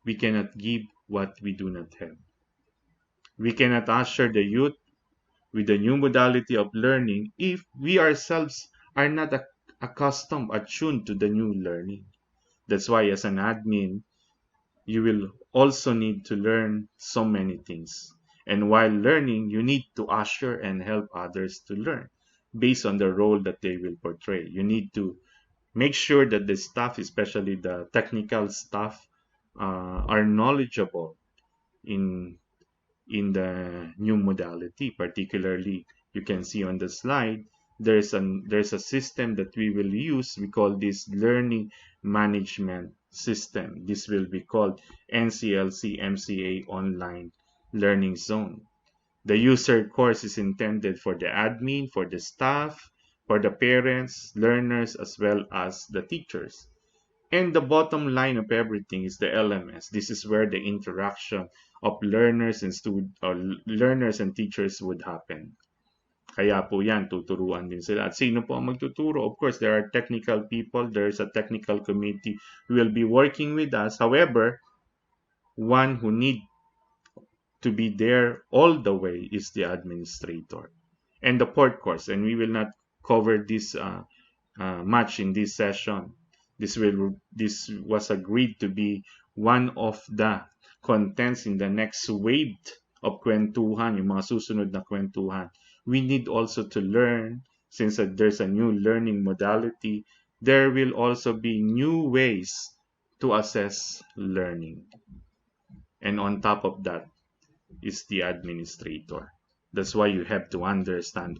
we cannot give what we do not have. We cannot usher the youth with the new modality of learning if we ourselves are not accustomed, attuned to the new learning. That's why, as an admin, you will also need to learn so many things. And while learning, you need to usher and help others to learn based on the role that they will portray. You need to make sure that the staff, especially the technical staff, are knowledgeable in the new modality. Particularly, you can see on the slide there's a system that we will use. We call this learning management system. This will be called NCLC MCA Online Learning Zone. The user course is intended for the admin, for the staff, for the parents, learners, as well as the teachers. And the bottom line of everything is the LMS. This is where the interaction of learners and teachers would happen. Kaya po yan, tuturuan din sila. At sino po ang magtuturo? Of course, there are technical people. There's a technical committee who will be working with us. However, one who need to be there all the way is the administrator. And the port course, and we will not cover this much in this session. This was agreed to be one of the contents in the next wave of kwentuhan, yung mga susunod na kwentuhan. We need also to learn, since there's a new learning modality, there will also be new ways to assess learning. And on top of that is the administrator. That's why you have to understand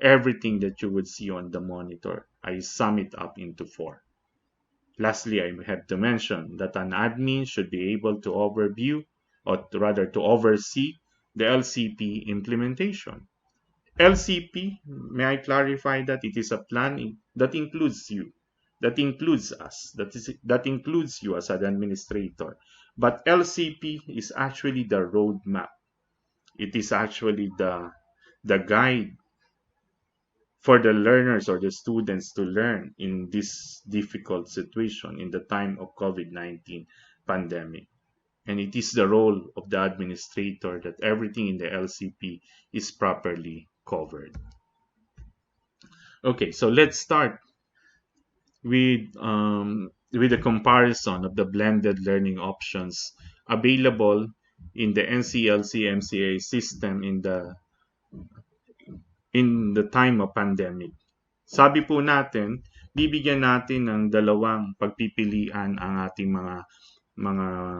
everything that you would see on the monitor. I sum it up into 4. Lastly, I have to mention that an admin should be able to overview, or rather to oversee, the LCP implementation. LCP, may I clarify that it is a plan that includes you, that includes us, that includes you as an administrator. But LCP is actually the roadmap. It is actually the guide for the learners or the students to learn in this difficult situation in the time of COVID-19 pandemic. And it is the role of the administrator that everything in the LCP is properly covered. Okay, so let's start with a comparison of the blended learning options available in the NCLC MCA system in the time of pandemic. Sabi po natin, bibigyan natin ng dalawang pagpipilian ang ating mga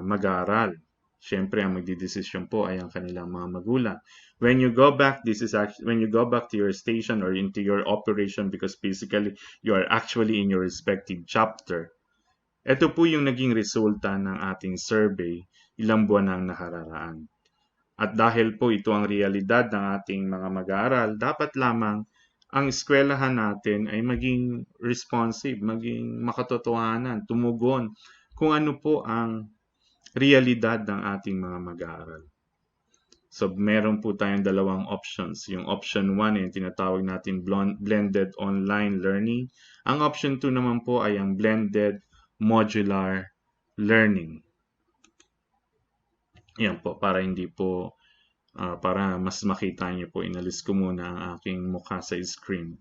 mag-aaral. Siyempre, ang magdidesisyon po ay ang kanilang mga magulang. When you go back to your station or into your operation, because basically you are actually in your respective chapter, ito po yung naging resulta ng ating survey ilang buwan ang nakararaan. At dahil po ito ang realidad ng ating mga mag-aaral, dapat lamang ang eskwelahan natin ay maging responsive, maging makatotohanan, tumugon kung ano po ang realidad ng ating mga mag-aaral. So, meron po tayong dalawang options. Yung option 1 ay tinatawag natin blended online learning. Ang option 2 naman po ay ang blended modular learning. Yan po, para hindi po, para mas makita niyo po, inalis ko muna ang aking mukha sa screen.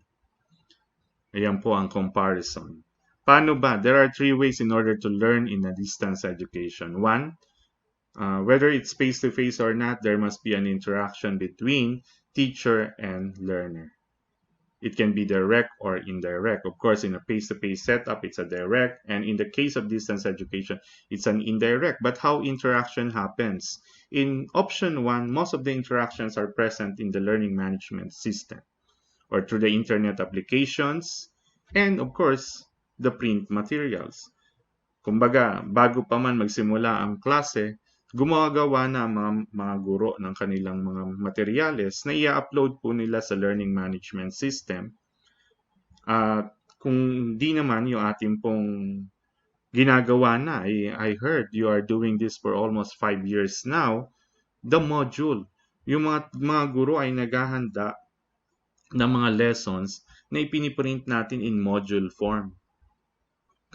Ayan po ang comparison. Paano ba? There are 3 ways in order to learn in a distance education. 1, Whether it's face-to-face or not, there must be an interaction between teacher and learner. It can be direct or indirect. Of course, in a face-to-face setup, it's a direct. And in the case of distance education, it's an indirect. But how interaction happens? In option one, most of the interactions are present in the learning management system or through the internet applications and, of course, the print materials. Kumbaga, bago pa man magsimula ang klase, gumagawa na ang mga guro ng kanilang mga materyales na i-upload po nila sa learning management system. At kung di naman yung ating pong ginagawa na, I heard you are doing this for almost 5 years now, the module. Yung mga guro ay naghahanda ng mga lessons na ipiniprint natin in module form.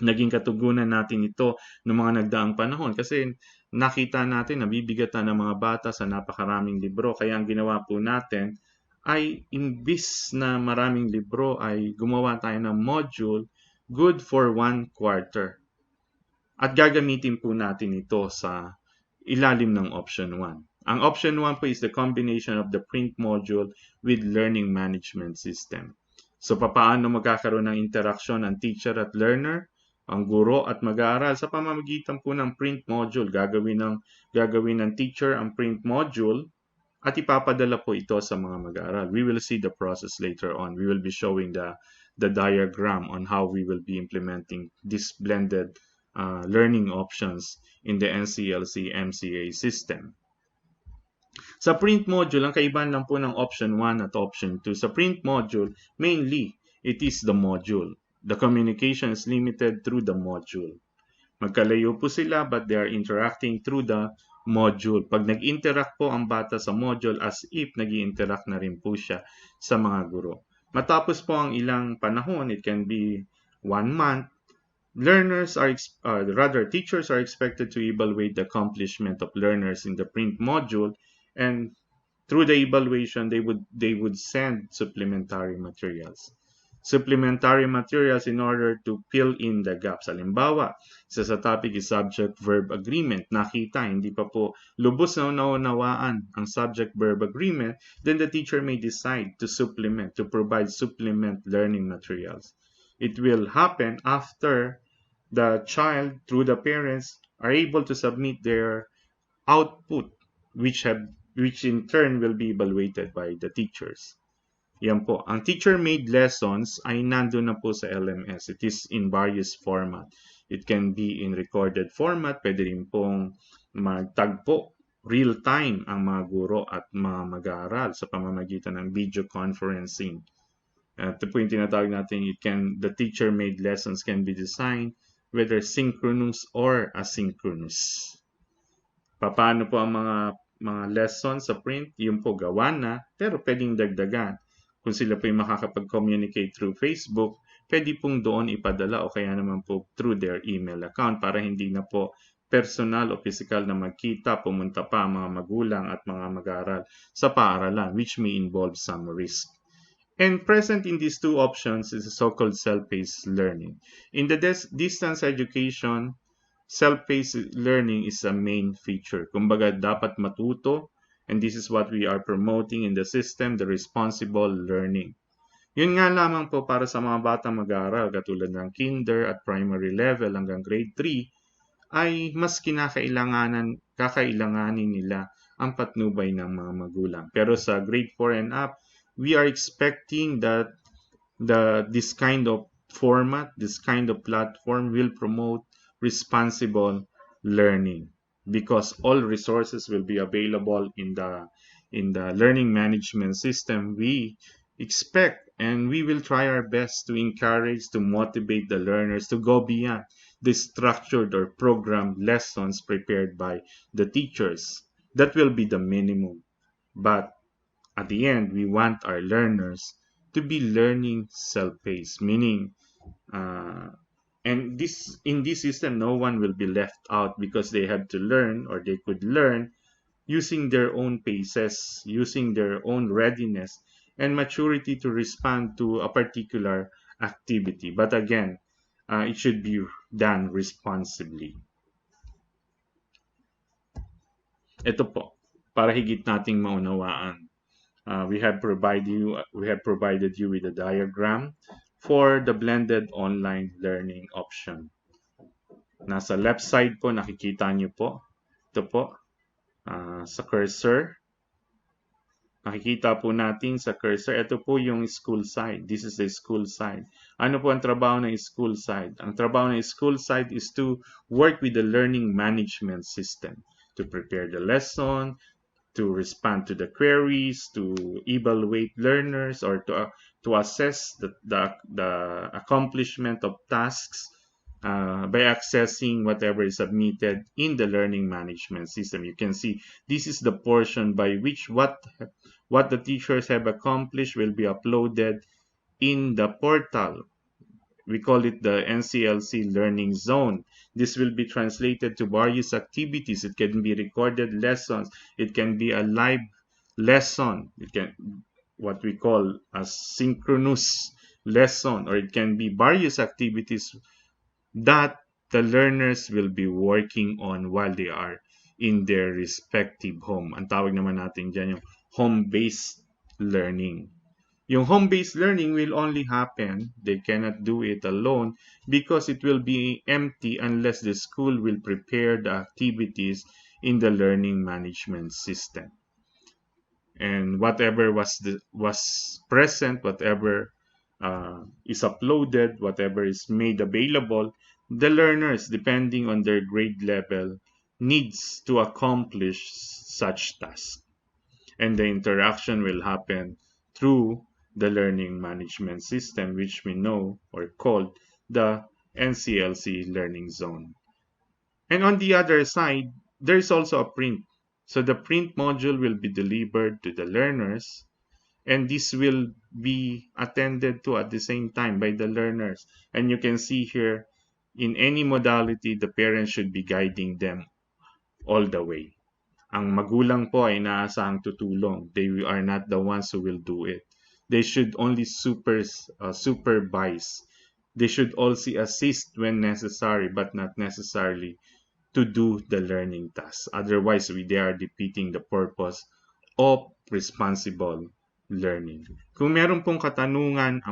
Naging katugunan natin ito ng mga nagdaang panahon kasi nakita natin na bibigatan ng mga bata sa napakaraming libro. Kaya ang ginawa po natin ay imbis na maraming libro ay gumawa tayo ng module good for 1 quarter. At gagamitin po natin ito sa ilalim ng option 1. Ang option 1 po is the combination of the print module with learning management system. So paano magkakaroon ng interaksyon ng teacher at learner, ang guro at mag-aaral sa pamamagitan po ng print module. Gagawin ng teacher ang print module at ipapadala po ito sa mga mag-aaral. We will see the process later on. We will be showing the diagram on how we will be implementing this blended learning options in the NCLC MCA system. Sa print module, ang kaibahan lang po ng option 1 at option 2. Sa print module, mainly, it is the module. The communication is limited through the module. Magkalayo po sila but they are interacting through the module. Pag nag-interact po ang bata sa module as if nag-interact na rin po siya sa mga guro. Matapos po ang ilang panahon, it can be 1 month, teachers are expected to evaluate the accomplishment of learners in the print module, and through the evaluation, they would send supplementary materials. Supplementary materials in order to fill in the gaps. Halimbawa, isa sa topic is subject-verb agreement. Nakita, hindi pa po lubos na naunawaan ang subject-verb agreement, then the teacher may decide to provide supplement learning materials. It will happen after the child, through the parents, are able to submit their output, which in turn will be evaluated by the teachers. Yan po. Ang teacher-made lessons ay nandun na po sa LMS. It is in various format. It can be in recorded format. Pwede rin pong magtagpo real-time ang mga guro at mga mag-aaral sa pamamagitan ng video conferencing. Ito po yung tinatawag natin, the teacher-made lessons can be designed whether synchronous or asynchronous. Paano po ang mga lessons sa print? Yung po gawa na, pero pwedeng dagdagan. Kung sila po yung makakapag-communicate through Facebook, pwede pong doon ipadala o kaya naman po through their email account para hindi na po personal o physical na magkita, pumunta pa ang mga magulang at mga mag-aaral sa paaralan, which may involve some risk. And present in these two options is the so-called self-paced learning. In the distance education, self-paced learning is a main feature. Kumbaga, dapat matuto, and this is what we are promoting in the system, the responsible learning. Yun nga lamang po para sa mga batang mag-aaral katulad ng kinder at primary level hanggang grade 3 ay mas kakailanganin nila ang patnubay ng mga magulang. Pero sa grade 4 and up, we are expecting that this kind of format, this kind of platform will promote responsible learning because all resources will be available in the learning management system. We expect and we will try our best to encourage, to motivate the learners to go beyond the structured or programmed lessons prepared by the teachers. That will be the minimum. But at the end, we want our learners to be learning self-paced, meaning, and in this system, no one will be left out because they have to learn or they could learn using their own paces, using their own readiness and maturity to respond to a particular activity. But again, it should be done responsibly. Ito po, para higit nating maunawaan. We have provided you with a diagram for the blended online learning option. Nasa left side po, nakikita niyo po. Ito po, sa cursor. Makikita po natin sa cursor, ito po yung school side. This is the school side. Ano po ang trabaho ng school side? Ang trabaho ng school side is to work with the learning management system to prepare the lesson, to respond to the queries, to evaluate learners, or to assess the accomplishment of tasks by accessing whatever is submitted in the learning management system. You can see this is the portion by which what the teachers have accomplished will be uploaded in the portal. We call it the NCLC Learning Zone. This will be translated to various activities. It can be recorded lessons. It can be a live lesson. It can what we call a synchronous lesson, or it can be various activities that the learners will be working on while they are in their respective home. Ang tawag naman natin dyan yung home-based learning. Yung home-based learning will only happen, they cannot do it alone because it will be empty unless the school will prepare the activities in the learning management system. And whatever was present, whatever is uploaded, whatever is made available, the learners, depending on their grade level, needs to accomplish such tasks. And the interaction will happen through the learning management system, which we know or called the NCLC Learning Zone. And on the other side, there is also a print. So the print module will be delivered to the learners, and this will be attended to at the same time by the learners. And you can see here, in any modality, the parents should be guiding them all the way. Ang magulang po ay inaasahang tutulong. They are not the ones who will do it. They should only supervise. They should also assist when necessary, but not necessarily to do the learning task. Otherwise, they are defeating the purpose of responsible learning. Kung meron pong katanungan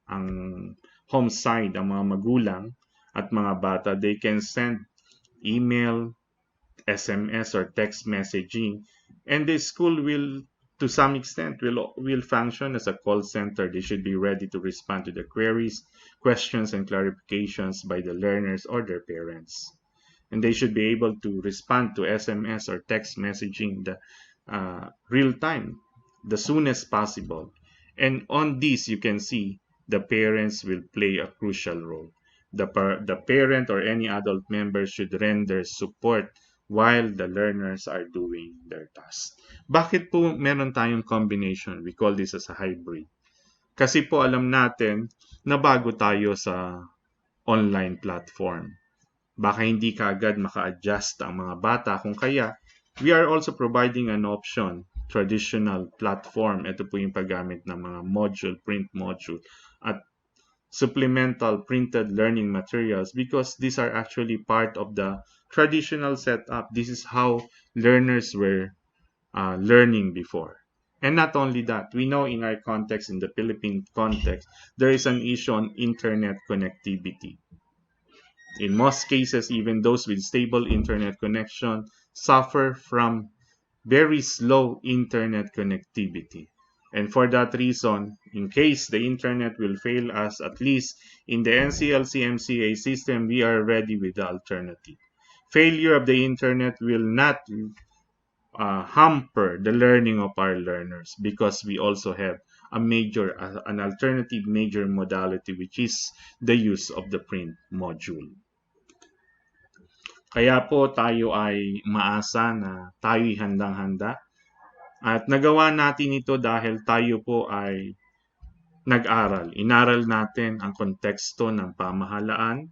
ang home side, ang mga magulang at mga bata, they can send email, SMS, or text messaging, and the school will, to some extent, will function as a call center. They should be ready to respond to the queries, questions, and clarifications by the learners or their parents. And they should be able to respond to SMS or text messaging the real time, the soonest possible. And on this, you can see the parents will play a crucial role. The parent or any adult member should render support while the learners are doing their tasks. Bakit po meron tayong combination? We call this as a hybrid. Kasi po alam natin na bago tayo sa online platform. Baka hindi kaagad maka-adjust ang mga bata, kung kaya we are also providing an option, traditional platform. Ito po yung paggamit ng mga module, print module, at supplemental printed learning materials, because these are actually part of the traditional setup. This is how learners were learning before. And not only that, we know in our context, in the Philippine context, there is an issue on internet connectivity. In most cases, even those with stable internet connection suffer from very slow internet connectivity. And for that reason, in case the internet will fail us, at least in the NCLC MCA system, we are ready with the alternative. Failure of the internet will not hamper the learning of our learners, because we also have an alternative major modality, which is the use of the print module. Kaya po tayo ay maasa na tayo'y handang-handa. At nagawa natin ito dahil tayo po ay nag-aral. Inaral natin ang konteksto ng pamahalaan,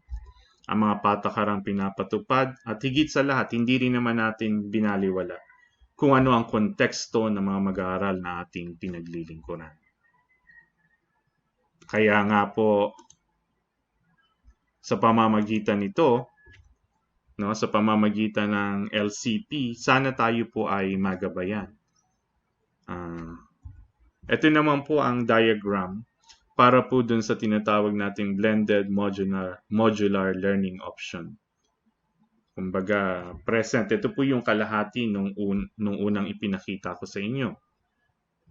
ang mga patakarang pinapatupad, at higit sa lahat, hindi rin naman natin binaliwala kung ano ang konteksto ng mga mag-aaral na ating pinaglilingkuran. Kaya nga po, sa pamamagitan nito, no, sa pamamagitan ng LCP, sana tayo po ay magabayan. Ito naman po ang diagram para po dun sa tinatawag nating blended modular learning option. Kumbaga, present. Ito po yung kalahati nung unang ipinakita ko sa inyo.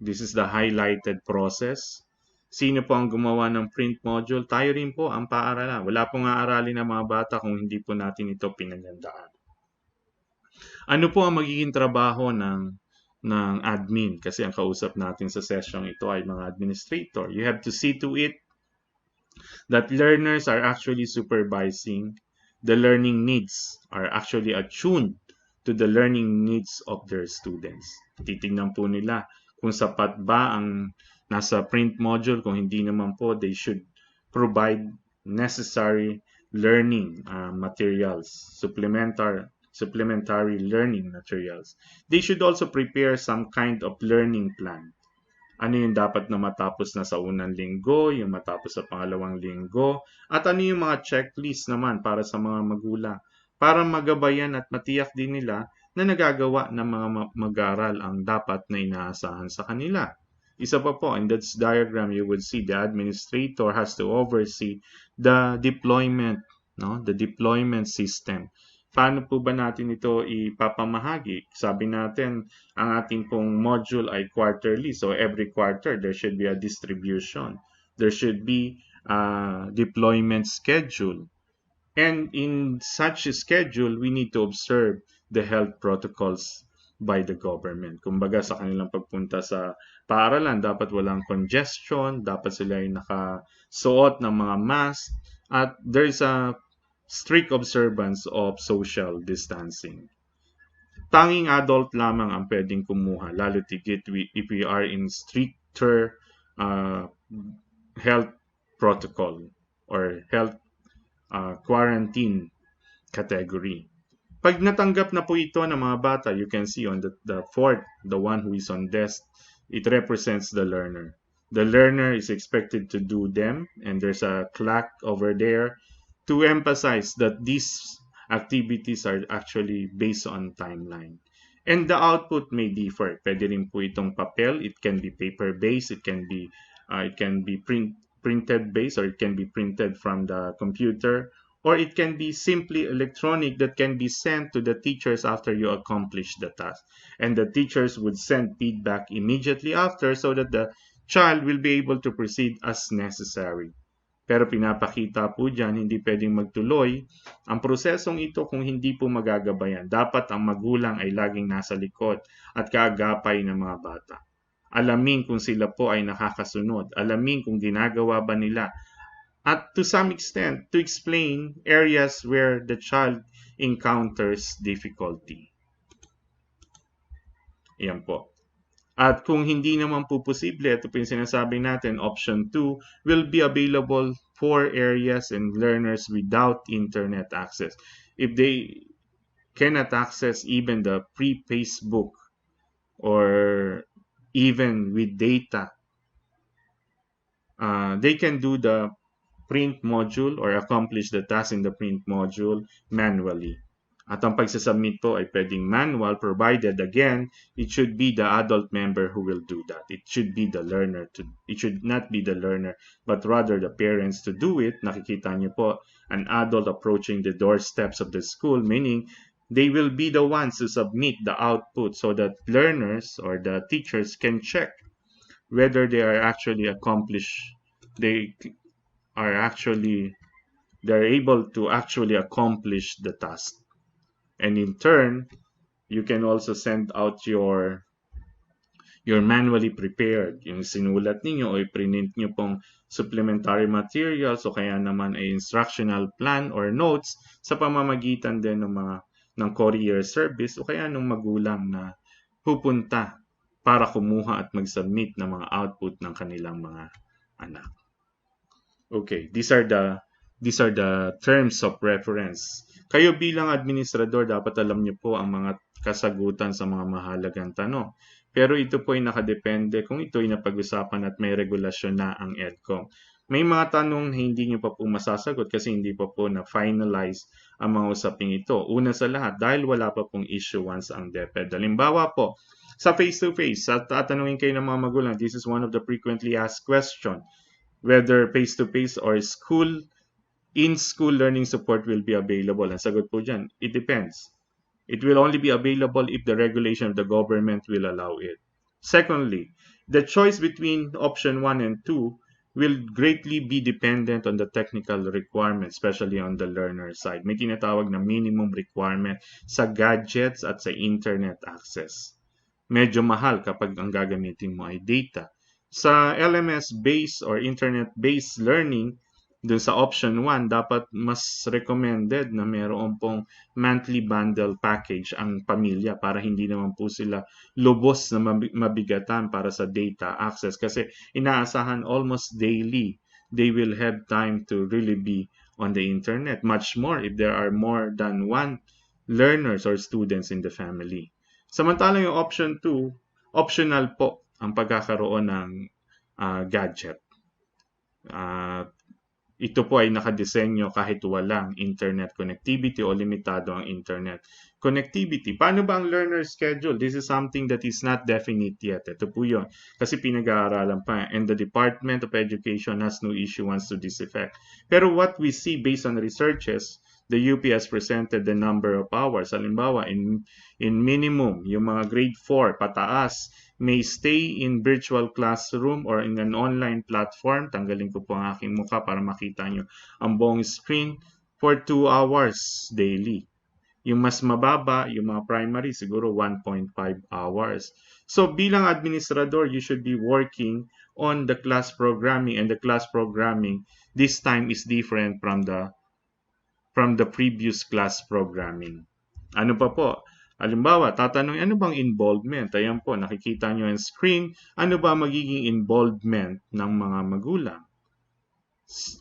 This is the highlighted process. Sino po ang gumawa ng print module? Tayo rin po ang paaralan. Wala pong aaralin ng mga bata kung hindi po natin ito pinagandaan. Ano po ang magiging trabaho ng admin? Kasi ang kausap natin sa session ito ay mga administrator. You have to see to it that learners are actually supervising the learning needs, are actually attuned to the learning needs of their students. Titingnan po nila kung sapat ba ang nasa print module. Kung hindi naman po, they should provide necessary learning materials, supplementary learning materials. They should also prepare some kind of learning plan. Ano yung dapat na matapos na sa unang linggo, yung matapos sa pangalawang linggo, at ano yung mga checklist naman para sa mga magulang para magabayan at matiyak din nila na nagagawa ng mga mag-aaral ang dapat na inaasahan sa kanila. Isa pa po, in that diagram, you would see the administrator has to oversee the deployment, no? The deployment system. Paano po ba natin ito ipapamahagi? Sabi natin, ang ating pong module ay quarterly. So every quarter, there should be a distribution. There should be a deployment schedule. And in such a schedule, we need to observe the health protocols by the government. Kumbaga sa kanilang pagpunta sa paaralan, dapat walang congestion, dapat sila ay nakasuot ng mga mask, at there's a strict observance of social distancing. Tanging adult lamang ang pwedeng kumuha, lalo tigit if we are in stricter health protocol or health quarantine category. Pag natanggap na po ito ng mga bata, you can see on the fourth, the one who is on desk, it represents the learner. The learner is expected to do them, and there's a clock over there to emphasize that these activities are actually based on timeline. And the output may differ. Pwede rin po itong papel, it can be paper-based, it can be printed based, or it can be printed from the computer, or it can be simply electronic that can be sent to the teachers after you accomplish the task. And the teachers would send feedback immediately after so that the child will be able to proceed as necessary. Pero pinapakita po dyan, hindi pwedeng magtuloy ang prosesong ito kung hindi po magagabayan. Dapat ang magulang ay laging nasa likod at kaagapay ng mga bata. Alamin kung sila po ay nakakasunod. Alamin kung ginagawa ba nila. At to some extent, to explain areas where the child encounters difficulty. Iyan po. At kung hindi naman po posible, ito po yung sinasabi natin, option 2 will be available for areas and learners without internet access. If they cannot access even the pre-Facebook or even with data, they can do the print module or accomplish the task in the print module manually. At ang pagsasubmit po ay pwedeng manual, provided again, it should be the adult member who will do that. It should be the learner. It should not be the learner, but rather the parents to do it. Nakikita niyo po, an adult approaching the doorsteps of the school, meaning they will be the ones to submit the output so that learners or the teachers can check whether they are actually they're able to actually accomplish the task. And in turn, you can also send out your manually prepared, yung sinulat ninyo o i-print nyo pong supplementary materials o kaya naman ay instructional plan or notes sa pamamagitan din ng courier service o kaya ng magulang na pupunta para kumuha at mag-submit ng mga output ng kanilang mga anak. Okay, these are the terms of reference. Kayo bilang administrador, dapat alam niyo po ang mga kasagutan sa mga mahalagang tanong. Pero ito po ay nakadepende kung ito ay napag-usapan at may regulasyon na ang EDCOM. May mga tanong na hindi niyo pa po masasagot kasi hindi pa po na-finalize ang mga usaping ito. Una sa lahat, dahil wala pa pong issuance ang DepEd. Halimbawa po, sa face-to-face, at tatanungin kayo ng mga magulang, this is one of the frequently asked question, whether face-to-face or in-school learning support will be available. Ang sagot po dyan, it depends. It will only be available if the regulation of the government will allow it. Secondly, the choice between option 1 and 2 will greatly be dependent on the technical requirements, especially on the learner side. May tinatawag na minimum requirement sa gadgets at sa internet access. Medyo mahal kapag ang gagamitin mo ay data. Sa LMS-based or internet-based learning, dun sa option 1, dapat mas recommended na meron pong monthly bundle package ang pamilya para hindi naman po sila lubos na mabigatan para sa data access kasi inaasahan almost daily they will have time to really be on the internet. Much more if there are more than one learners or students in the family. Samantalang yung option 2, optional po ang pagkakaroon ng gadget. Ito po ay nakadesenyo kahit walang internet connectivity o limitado ang internet connectivity. Paano ba ang learner schedule? This is something that is not definite yet. Ito po yun. Kasi pinag-aaralan pa. And the Department of Education has no issuance to this effect. Pero what we see based on researches, the UP has presented the number of hours. Halimbawa, in minimum, yung mga grade 4 pataas, may stay in virtual classroom or in an online platform. Tanggalin ko po ang aking mukha para makita nyo ang buong screen for 2 hours daily. Yung mas mababa, yung mga primary, siguro 1.5 hours. So bilang administrador, you should be working on the class programming, and the class programming this time is different from the previous class programming. Ano pa po? Halimbawa, tatanungin, ano bang involvement? Ayan po, nakikita nyo yung screen. Ano ba magiging involvement ng mga magulang?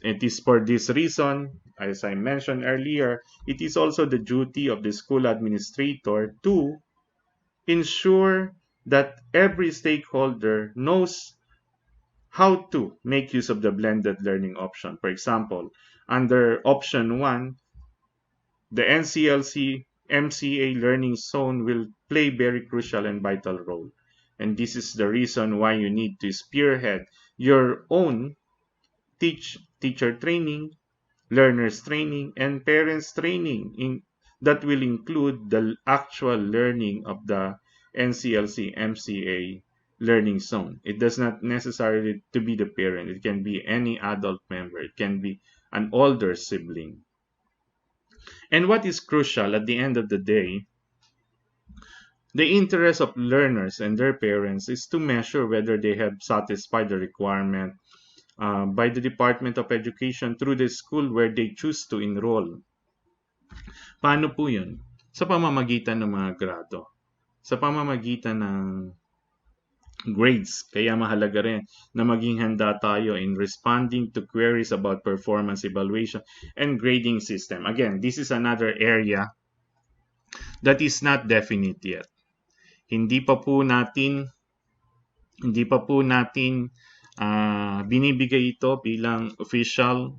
It is for this reason, as I mentioned earlier, it is also the duty of the school administrator to ensure that every stakeholder knows how to make use of the blended learning option. For example, under option 1, the NCLC MCA learning zone will play very crucial and vital role. And this is the reason why you need to spearhead your own teacher training, learners training, and parents training that will include the actual learning of the NCLC MCA learning zone. It does not necessarily to be the parent. It can be any adult member. It can be an older sibling. And what is crucial at the end of the day, the interest of learners and their parents is to measure whether they have satisfied the requirement by the Department of Education through the school where they choose to enroll. Paano po yun? Sa pamamagitan ng mga grado. Sa pamamagitan ng grades. Kaya mahalaga rin na maging handa tayo in responding to queries about performance evaluation and grading system. Again, this is another area that is not definite yet. Hindi pa po natin binibigay ito bilang official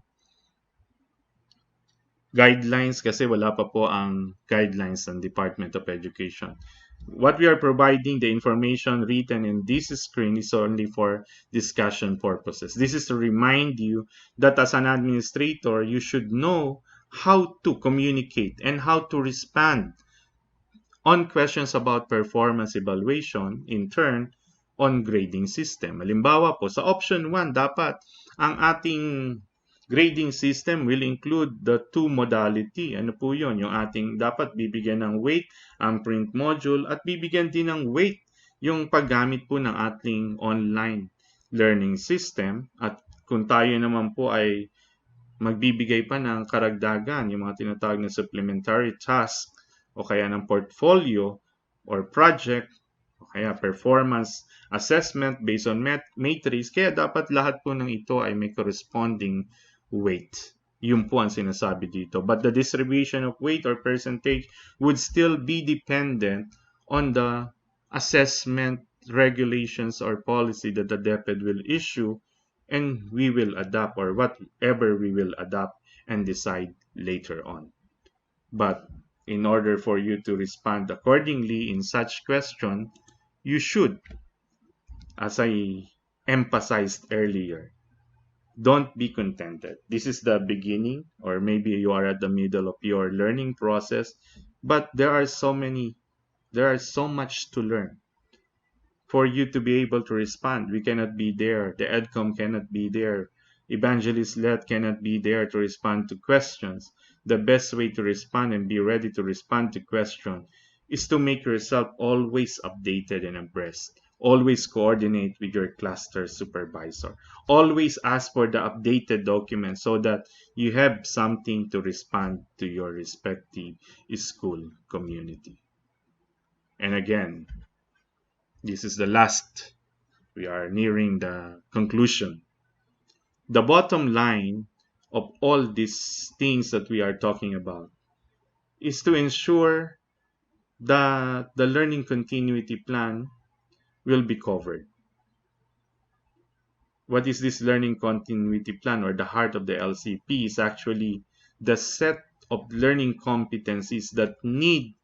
guidelines kasi wala pa po ang guidelines ng Department of Education. What we are providing, the information written in this screen, is only for discussion purposes. This is to remind you that as an administrator, you should know how to communicate and how to respond on questions about performance evaluation, in turn, on grading system. Halimbawa po, sa option 1, dapat ang ating grading system will include the 2 modality. Ano po yun? Yung ating dapat bibigyan ng weight ang print module at bibigyan din ng weight yung paggamit po ng ating online learning system. At kung tayo naman po ay magbibigay pa ng karagdagan, yung mga tinatawag na supplementary task o kaya ng portfolio or project o kaya performance assessment based on matrix, kaya dapat lahat po ng ito ay may corresponding weight. Yun po ang sinasabi dito. But the distribution of weight or percentage would still be dependent on the assessment regulations or policy that the DepEd will issue, and we will adapt, or whatever we will adapt and decide later on. But in order for you to respond accordingly in such question, you should, as I emphasized earlier, don't be contented. This is the beginning, or maybe you are at the middle of your learning process, but there are so much to learn for you to be able to respond. We cannot be there. The EDCOM cannot be there. Evangelist Let cannot be there to respond to questions. The best way to respond and be ready to respond to questions is to make yourself always updated and abreast. Always coordinate with your cluster supervisor. Always ask for the updated document so that you have something to respond to your respective school community. And again, this is the last. We are nearing the conclusion. The bottom line of all these things that we are talking about is to ensure that the learning continuity plan will be covered. What is this learning continuity plan, or the heart of the LCP, is actually the set of learning competencies that need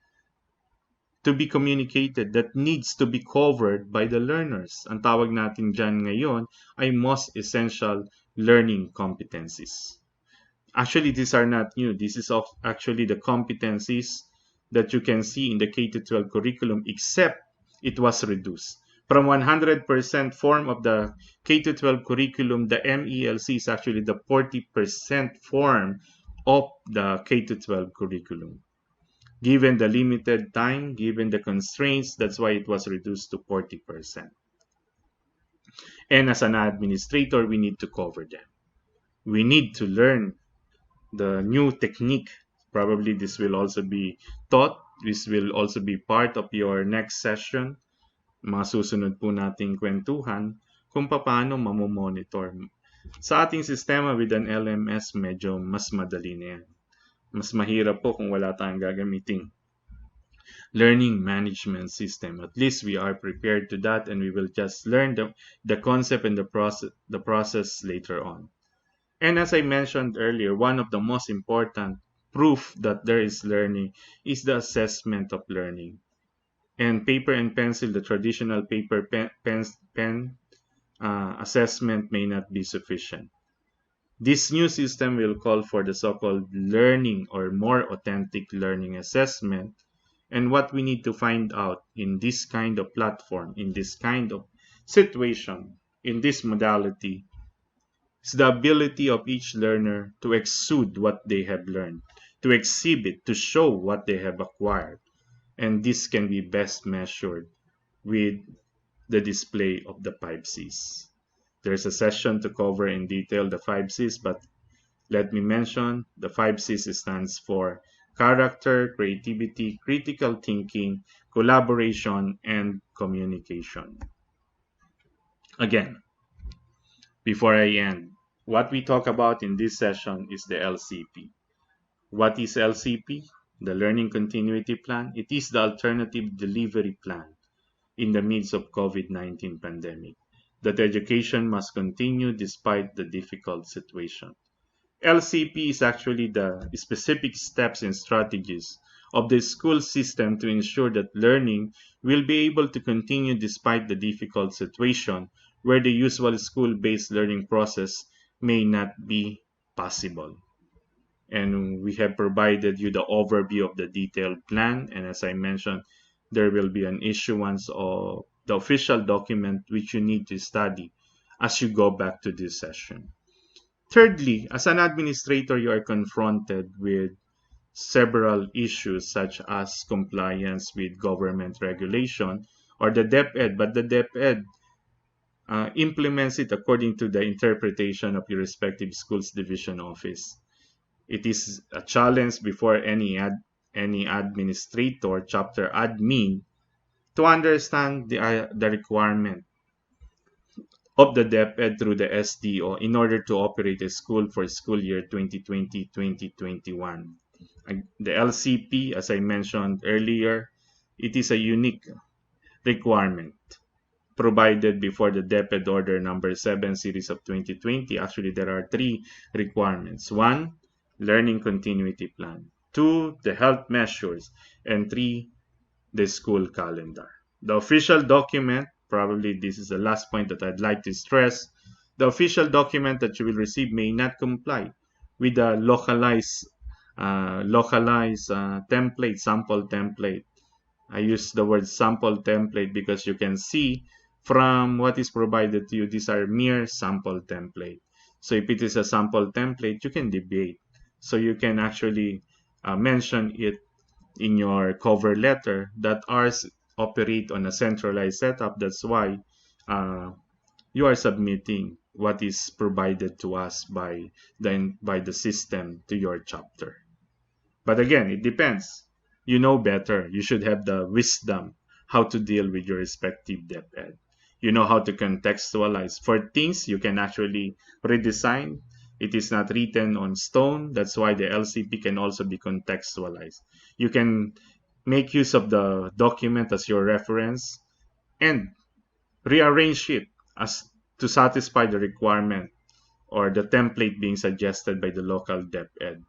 to be communicated, that needs to be covered by the learners. Ang tawag natin dyan ngayon ay most essential learning competencies. Actually, these are not new. This is actually the competencies that you can see in the K-12 curriculum, except it was reduced. From 100% form of the K-12 curriculum, the MELC is actually the 40% form of the K-12 curriculum. Given the limited time, given the constraints, that's why it was reduced to 40%. And as an administrator, we need to cover them. We need to learn the new technique. Probably this will also be taught. This will also be part of your next session. Mga susunod po nating kwentuhan kung paano mamomonitor. Sa ating sistema with an LMS, medyo mas madali na yan. Mas mahirap po kung wala tayong gagamiting learning management system. At least we are prepared to that, and we will just learn the concept and the process later on. And as I mentioned earlier, one of the most important proof that there is learning is the assessment of learning. And paper and pencil, the traditional paper pen assessment may not be sufficient. This new system will call for the so-called learning or more authentic learning assessment. And what we need to find out in this kind of platform, in this kind of situation, in this modality, is the ability of each learner to exude what they have learned, to exhibit, to show what they have acquired. And this can be best measured with the display of the 5Cs. There's a session to cover in detail the 5Cs, but let me mention the 5Cs stands for character, creativity, critical thinking, collaboration, and communication. Again, before I end, what we talk about in this session is the LCP. What is LCP? The Learning Continuity Plan. It is the alternative delivery plan in the midst of COVID-19 pandemic, that education must continue despite the difficult situation. LCP is actually the specific steps and strategies of the school system to ensure that learning will be able to continue despite the difficult situation where the usual school-based learning process may not be possible. And we have provided you the overview of the detailed plan, and as I mentioned, there will be an issuance of the official document which you need to study as you go back to this session. Thirdly, as an administrator, you are confronted with several issues such as compliance with government regulation or the DepEd, but the DepEd implements it according to the interpretation of your respective school's division office. It is a challenge before any administrator, chapter admin, to understand the requirement of the DepEd through the SDO in order to operate a school for school year 2020-2021. The LCP, as I mentioned earlier, it is a unique requirement provided before the DepEd Order number 7 series of 2020. Actually, there are three requirements. One, learning continuity plan. 2, the health measures, and 3, the school calendar. The official document, probably this is the last point that I'd like to stress, the official document that you will receive may not comply with the localized template, sample template. I use the word sample template because you can see from what is provided to you, these are mere sample template. So if it is a sample template, you can debate. So you can actually mention it in your cover letter that ours operate on a centralized setup. That's why uh, you are submitting what is provided to us by the system to your chapter. But again, it depends. You know better. You should have the wisdom how to deal with your respective DepEd. You know how to contextualize. For things you can actually redesign. It is not written on stone. That's why the LCP can also be contextualized. You can make use of the document as your reference and rearrange it as to satisfy the requirement or the template being suggested by the local DepEd.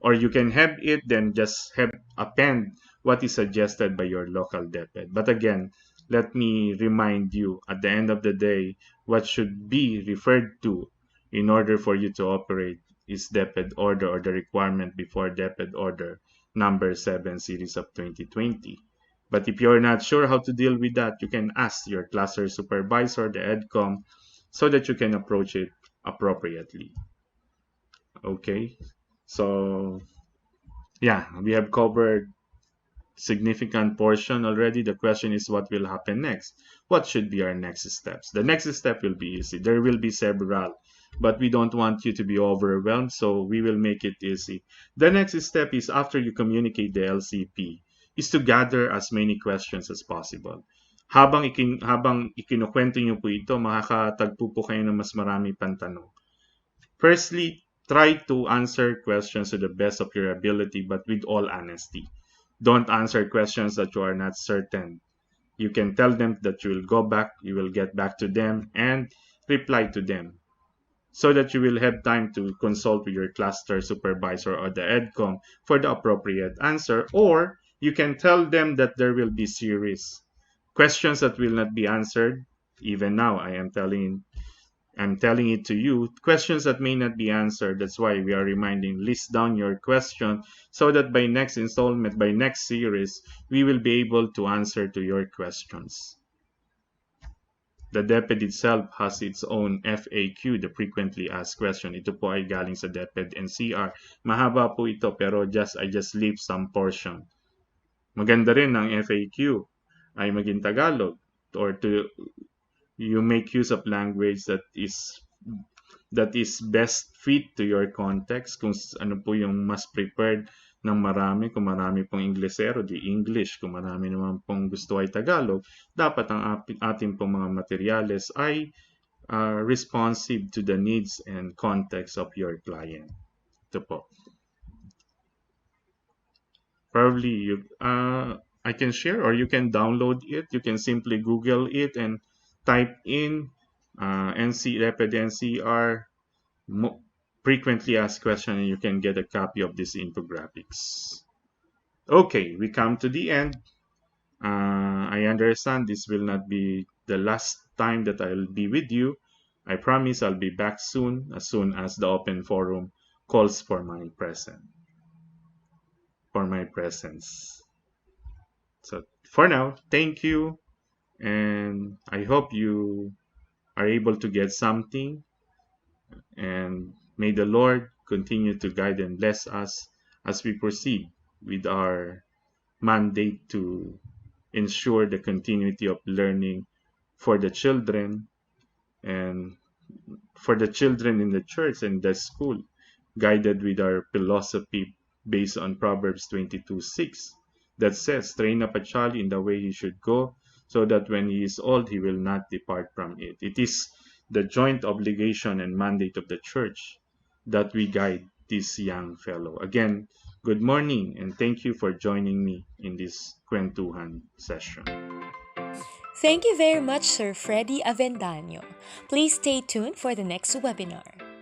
Or you can have it, then just have append what is suggested by your local DepEd. But again, let me remind you, at the end of the day, what should be referred to in order for you to operate is DepEd order or the requirement before DepEd order number 7 series of 2020. But if you're not sure how to deal with that, you can ask your cluster supervisor, the EDCOM, so that you can approach it appropriately. Okay, so yeah, we have covered significant portion already. The question is what will happen next? What should be our next steps? The next step will be easy. There will be several, but we don't want you to be overwhelmed, so we will make it easy. The next step is after you communicate the LCP is to gather as many questions as possible. Habang ikinukwento niyo po ito, makakatagpo po kayo ng mas marami pang tanong. Firstly, try to answer questions to the best of your ability, but with all honesty. Don't answer questions that you are not certain. You can tell them that you will go back, you will get back to them, and reply to them so that you will have time to consult with your cluster supervisor or the EDCOM for the appropriate answer. Or you can tell them that there will be series questions that will not be answered. Even now, I'm telling it to you, questions that may not be answered. That's why we are reminding, list down your question so that by next installment, by next series, we will be able to answer to your questions. The DepEd itself has its own FAQ, the frequently asked question. Ito po ay galing sa DepEd NCR. Mahaba po ito pero I just leave some portion. Maganda rin ng FAQ ay maging Tagalog or to you make use of language that is best fit to your context, kung ano po yung mas prepared ng marami. Kung marami pong Inglesero, di English. Kung marami naman pong gusto ay Tagalog, dapat ang ating pong mga materyales ay responsive to the needs and context of your client. Ito po. Probably I can share or you can download it. You can simply Google it and type in DepEd NCR frequently asked question and you can get a copy of this infographics. Okay, we come to the end. I understand this will not be the last time that I'll be with you. I promise I'll be back soon as the open forum calls for my presence. So for now, thank you, and I hope you are able to get something, and may the Lord continue to guide and bless us as we proceed with our mandate to ensure the continuity of learning for the children and for the children in the church and the school, guided with our philosophy based on Proverbs 22:6 that says, train up a child in the way he should go, so that when he is old, he will not depart from it. It is the joint obligation and mandate of the church that we guide this young fellow. Again, good morning and thank you for joining me in this Kwentuhan session. Thank you very much, Sir Fredie Avendano. Please stay tuned for the next webinar.